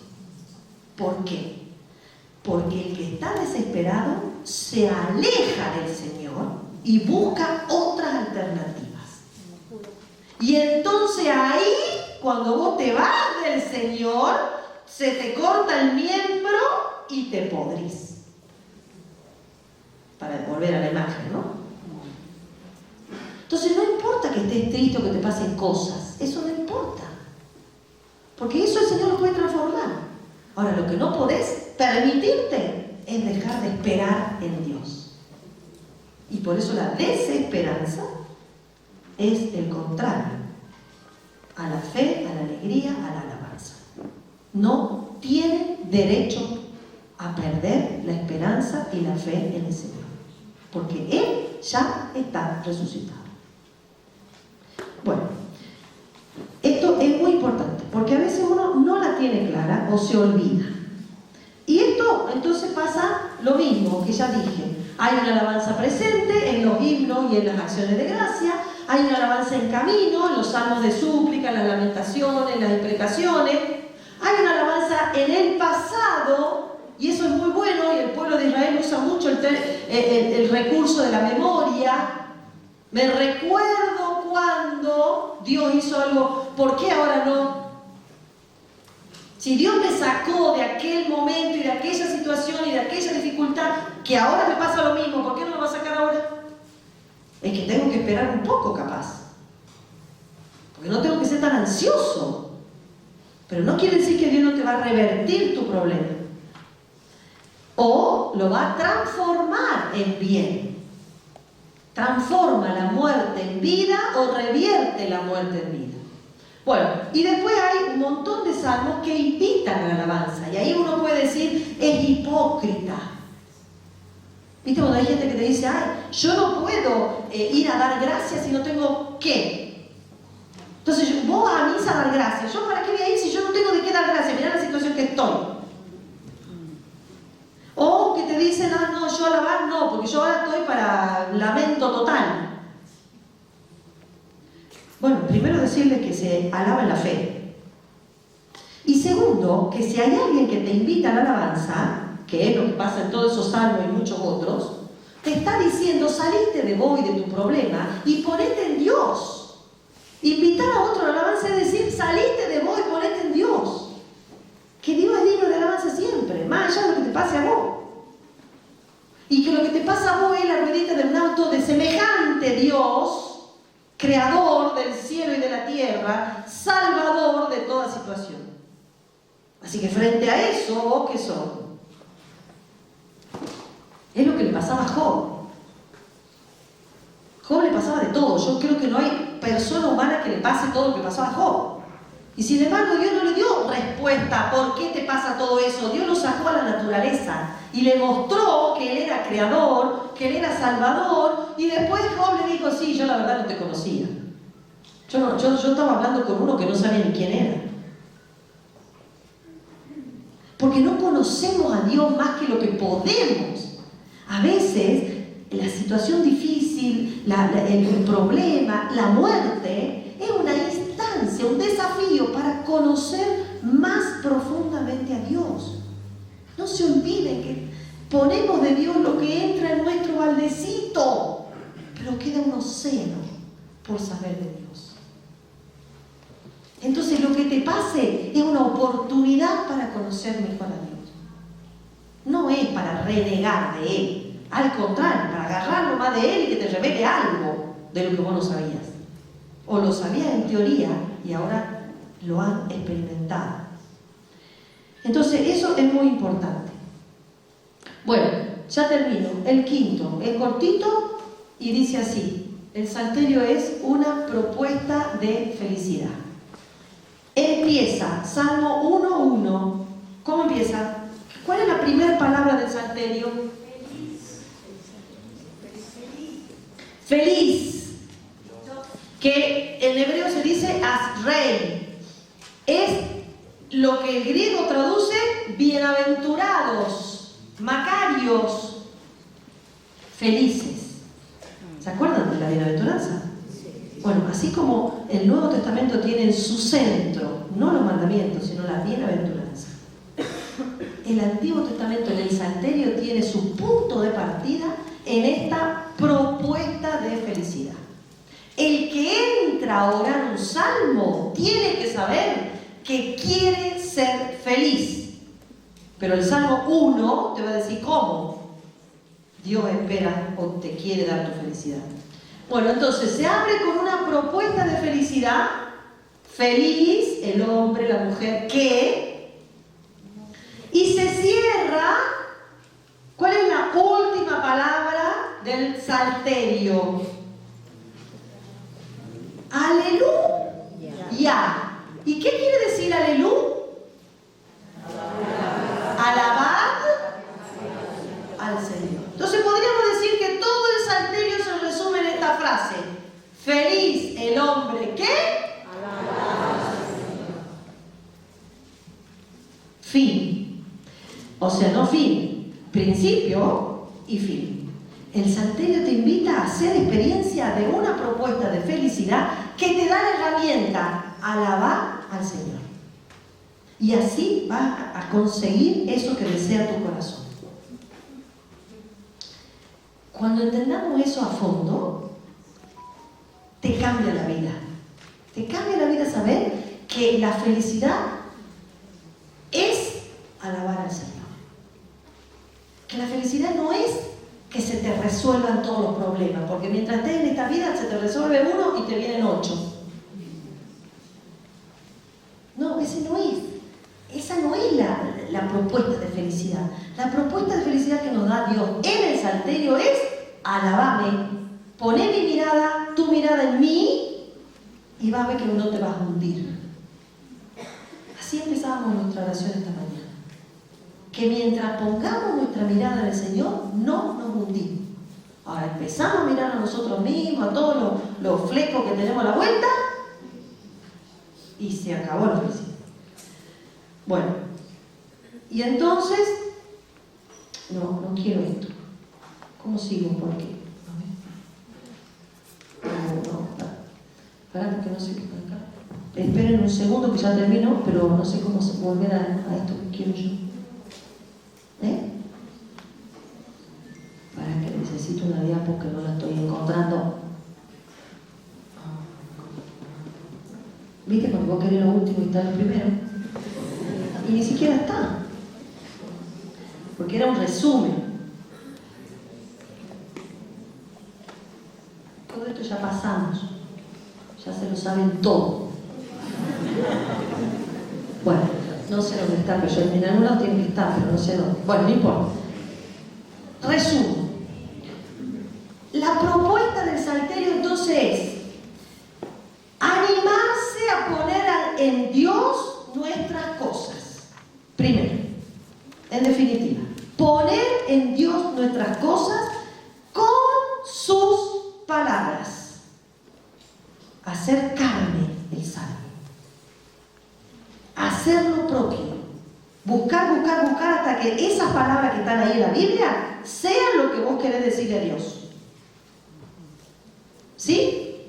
¿Por qué? Porque el que está desesperado se aleja del Señor y busca otras alternativas. Y entonces ahí, cuando vos te vas del Señor, se te corta el miembro y te podrís. Para volver a la imagen, ¿no? Entonces no importa que estés triste o que te pasen cosas, eso no importa. Porque eso el Señor lo puede transformar. Ahora, lo que no podés permitirte es dejar de esperar en Dios. Y por eso la desesperanza es el contrario a la fe, a la alegría, a la alabanza. No tienen derecho a perder la esperanza y la fe en el Señor, porque Él ya está resucitado. Bueno, esto es muy importante, porque a veces uno no la tiene clara o se olvida. Y esto entonces pasa lo mismo que ya dije. Hay una alabanza presente en los himnos y en las acciones de gracia. Hay una alabanza en camino, en los salmos de súplica, las lamentaciones, las imprecaciones. Hay una alabanza en el pasado, y eso es muy bueno, y el pueblo de Israel usa mucho el recurso de la memoria. Me recuerdo cuando Dios hizo algo, ¿por qué ahora no? Si Dios me sacó de aquel momento y de aquella situación y de aquella dificultad, que ahora me pasa lo mismo, ¿por qué no me va a sacar ahora? Es que tengo que esperar un poco, capaz. Porque no tengo que ser tan ansioso. Pero no quiere decir que Dios no te va a revertir tu problema. O lo va a transformar en bien. Transforma la muerte en vida o revierte la muerte en vida. Bueno, y después hay un montón de salmos que invitan a la alabanza. Y ahí uno puede decir, es hipócrita. ¿Viste cuando hay gente que te dice, ay, yo no puedo ir a dar gracias si no tengo qué? Entonces, vos vas a misa a dar gracias. ¿Yo para qué voy a ir si yo no tengo de qué dar gracias? Mirá la situación que estoy. O que te dicen, ah, no, yo alabar no, porque yo ahora estoy para lamento total. Bueno, primero decirles que se alaba en la fe. Y segundo, que si hay alguien que te invita a la alabanza, que es lo que pasa en todos esos salmos y muchos otros, te está diciendo, saliste de vos y de tu problema y ponete en Dios. Invitar a otro a la alabanza es decir, saliste de vos y ponete en Dios. Que Dios es digno de alabanza siempre, más allá de lo que te pase a vos. Y que lo que te pasa a vos es la ruedita de un auto de semejante Dios, creador del cielo y de la tierra, salvador de toda situación. Así que frente a eso, ¿vos qué sos? Es lo que le pasaba a Job. Job le pasaba de todo. Yo creo que no hay persona humana que le pase todo lo que pasaba a Job. Y sin embargo Dios no le dio respuesta ¿por qué te pasa todo eso? Dios lo sacó a la naturaleza y le mostró que Él era creador, que Él era salvador, y después Job le dijo, sí, yo la verdad no te conocía. Yo estaba hablando con uno que no sabía ni quién era. Porque no conocemos a Dios más que lo que podemos. A veces la situación difícil, el problema, la muerte, es una instancia, un desafío para conocer más profundamente a Dios. No se olviden que ponemos de Dios lo que entra en nuestro baldecito, pero queda un océano por saber de Dios. Entonces lo que te pase es una oportunidad para conocer mejor a Dios. No es para renegar de Él. Al contrario, para agarrarlo más de Él y que te revele algo de lo que vos no sabías. O lo sabías en teoría y ahora lo han experimentado. Entonces, eso es muy importante. Bueno, ya termino. El quinto, es cortito y dice así. El salterio es una propuesta de felicidad. Empieza, Salmo 1:1. ¿Cómo empieza? ¿Cuál es la primera palabra del salterio? Feliz, que en hebreo se dice asrei, es lo que el griego traduce bienaventurados, macarios, felices. ¿Se acuerdan de la bienaventuranza? Bueno, así como el Nuevo Testamento tiene en su centro, no los mandamientos, sino la bienaventuranza, el Antiguo Testamento en el salterio tiene su punto de partida en esta propuesta de felicidad. El que entra a orar un salmo tiene que saber que quiere ser feliz. Pero el Salmo 1 te va a decir cómo Dios espera o te quiere dar tu felicidad. Bueno, entonces se abre con una propuesta de felicidad. Feliz el hombre, la mujer que... Y se cierra... ¿Cuál es la última palabra del salterio? Aleluya. ¿Y qué quiere decir aleluya? Alabad al Señor. Entonces podríamos decir que todo el salterio se resume en esta frase. Feliz el hombre que alaba al Señor. Fin. O sea, no fin. Principio y fin. El salterio te invita a hacer experiencia de una propuesta de felicidad que te da la herramienta alabar al Señor. Y así vas a conseguir eso que desea tu corazón. Cuando entendamos eso a fondo, te cambia la vida. Te cambia la vida saber que la felicidad es alabar al Señor. Que la felicidad no es que se te resuelvan todos los problemas, porque mientras estés en esta vida se te resuelve uno y te vienen 8. No, esa no es la propuesta de felicidad. La propuesta de felicidad que nos da Dios en el salterio es alabame, poné mi mirada, tu mirada en mí y va a ver que no te vas a hundir. Así empezábamos nuestra oración esta mañana. que mientras pongamos nuestra mirada en el Señor, no nos hundimos. Ahora empezamos a mirar a nosotros mismos, a todos los flecos que tenemos a la vuelta, y se acabó la oficina. Bueno, y entonces, no quiero esto. ¿Cómo sigo por aquí? Pará, porque no sé qué por acá. Esperen un segundo que ya termino, pero no sé cómo volver a esto que quiero yo. Para que necesito una diapo que no la estoy encontrando. ¿Viste cuando vos querés lo último y está lo primero? Y ni siquiera está. Porque era un resumen. Todo esto ya pasamos. Ya se lo saben todo. Bueno, no sé dónde está, pero yo en algún lado tiene que estar, pero no sé dónde. Bueno, no importa. Resumo. La propuesta del Salterio entonces es animarse a poner en Dios nuestras cosas. Primero, en definitiva, poner en Dios nuestras cosas con sus palabras. Hacer carne el salmo. Hacer lo propio. Buscar hasta que esas palabras que están ahí en la Biblia sean lo que vos querés decirle a Dios. ¿Sí?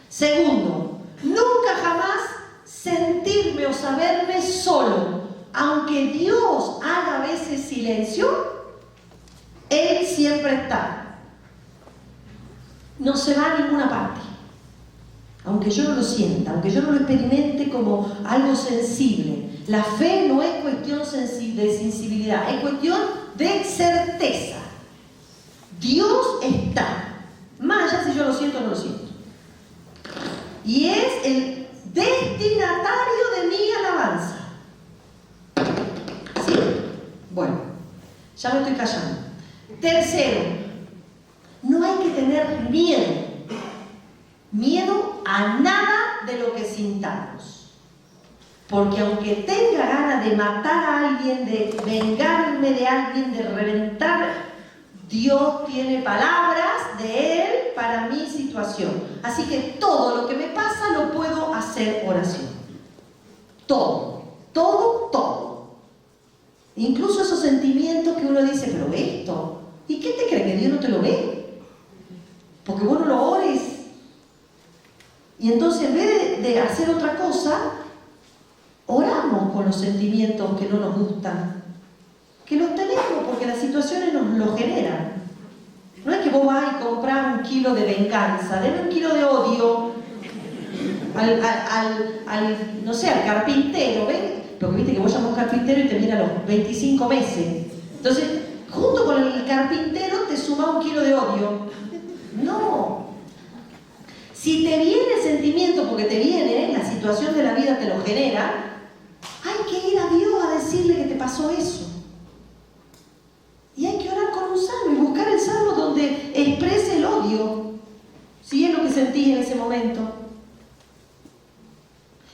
Segundo, nunca jamás sentirme o saberme solo. Aunque Dios haga a veces silencio, Él siempre está. No se va a ninguna parte. Aunque yo no lo sienta, aunque yo no lo experimente como algo sensible. La fe no es cuestión de sensibilidad, es cuestión de certeza. Dios está. Más allá si yo lo siento o no lo siento. Y es el destinatario de mi alabanza. ¿Sí? Bueno, ya me estoy callando. Tercero, no hay que tener miedo. Miedo a nada de lo que sintamos. Porque aunque tenga ganas de matar a alguien, de vengarme de alguien, de reventar, Dios tiene palabras de Él para mi situación. Así que todo lo que me pasa lo puedo hacer oración. Todo. Incluso esos sentimientos que uno dice, pero esto, ¿y qué te cree? ¿Que Dios no te lo ve? Porque vos no lo ores. Y entonces en vez de hacer otra cosa, oramos con los sentimientos que no nos gustan. Que los tenemos porque las situaciones nos lo generan. No es que vos vas y compras 1 kilo de venganza, deme 1 kilo de odio no sé, al carpintero, ¿ven? Porque viste que vos llamas a un carpintero y te mira a los 25 meses. Entonces, junto con el carpintero te suma 1 kilo de odio. No. Si te viene el sentimiento, porque te viene, la situación de la vida te lo genera, hay que ir a Dios a decirle que te pasó eso. Y hay que orar con un salmo y buscar el salmo donde exprese el odio, si es lo que sentí en ese momento.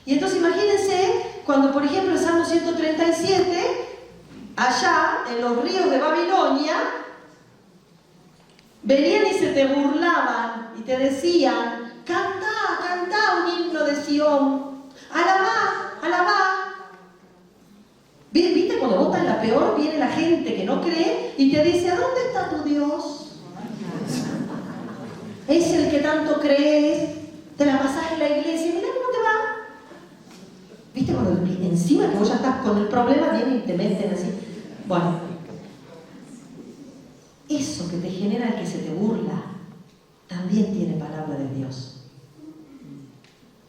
Y entonces imagínense cuando, por ejemplo, el Salmo 137, allá en los ríos de Babilonia, venían y se te burlaban y te decían: cantá un himno de Sión, alabá. ¿Viste? Cuando vos estás en la peor, viene la gente que no cree y te dice: ¿a dónde está tu Dios? Es el que tanto crees, te la pasás en la iglesia, mira cómo te va. ¿Viste? Cuando encima que vos ya estás con el problema, vienen y te meten así. Bueno, eso que te genera el que se te burla, también tiene palabra de Dios.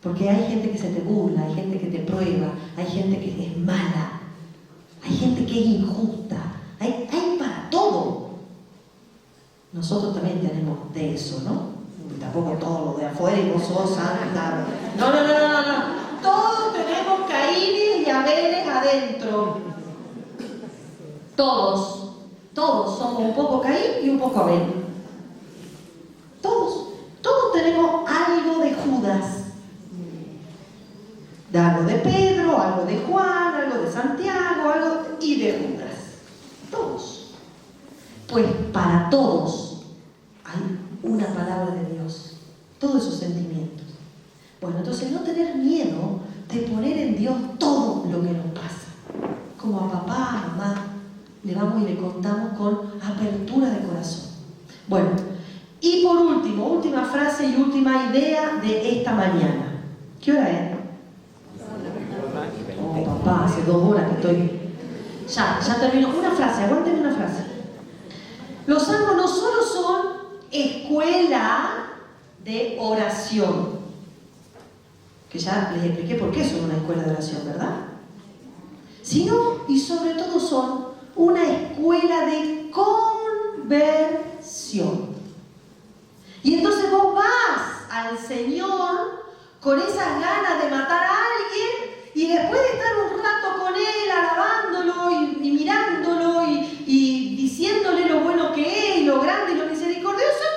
Porque hay gente que se te burla, hay gente que te prueba, hay gente que es mala, hay gente que es injusta, hay para todo. Nosotros también tenemos de eso, ¿no? Y tampoco todo lo de afuera y vos sos santa. No. Todos tenemos Caínes y Abeles adentro. Todos somos un poco Caín y un poco Abel. Todos tenemos algo de Judas. Algo de Pedro, algo de Juan, algo de Santiago, y de Judas. Todos. Pues para todos hay una palabra de Dios. Todos esos sentimientos. Bueno, entonces no tener miedo de poner en Dios todo lo que nos pasa. Como a papá, a mamá, le vamos y le contamos con apertura de corazón. Bueno, y por último, última frase y última idea de esta mañana. ¿Qué hora es? Oh, papá, hace 2 horas que estoy... Ya termino. Una frase, aguánteme una frase. Los salmos no solo son escuela de oración, que ya les expliqué por qué son una escuela de oración, ¿verdad? Sino, y sobre todo, son una escuela de conversión. Y entonces vos vas al Señor con esas ganas de matar a alguien y después de estar un rato con Él, alabándolo y mirándolo y diciéndole lo bueno que es, lo grande y lo misericordioso,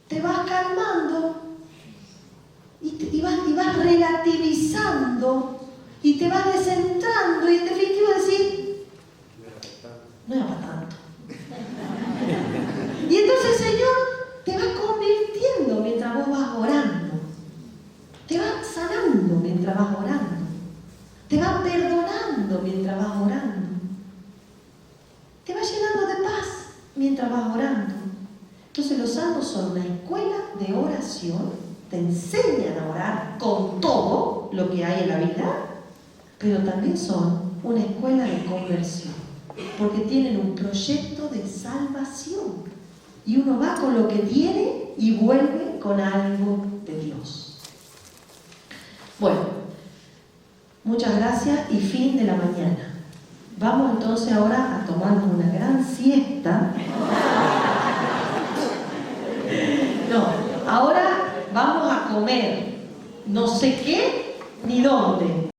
te vas calmando y vas relativizando y te vas descentrando y en definitiva decir, no era para tanto. Y entonces el Señor te va convirtiendo mientras vos vas orando, te va sanando mientras vas orando, te va perdonando mientras vas orando, te va llenando de paz mientras vas orando. Entonces los salmos son una escuela de oración, te enseñan a orar con todo lo que hay en la vida, pero también son una escuela de conversión, porque tienen un proyecto de salvación. Y uno va con lo que tiene y vuelve con algo de Dios. Bueno, muchas gracias y fin de la mañana. Vamos entonces ahora a tomarnos una gran siesta. No, ahora vamos a comer no sé qué ni dónde.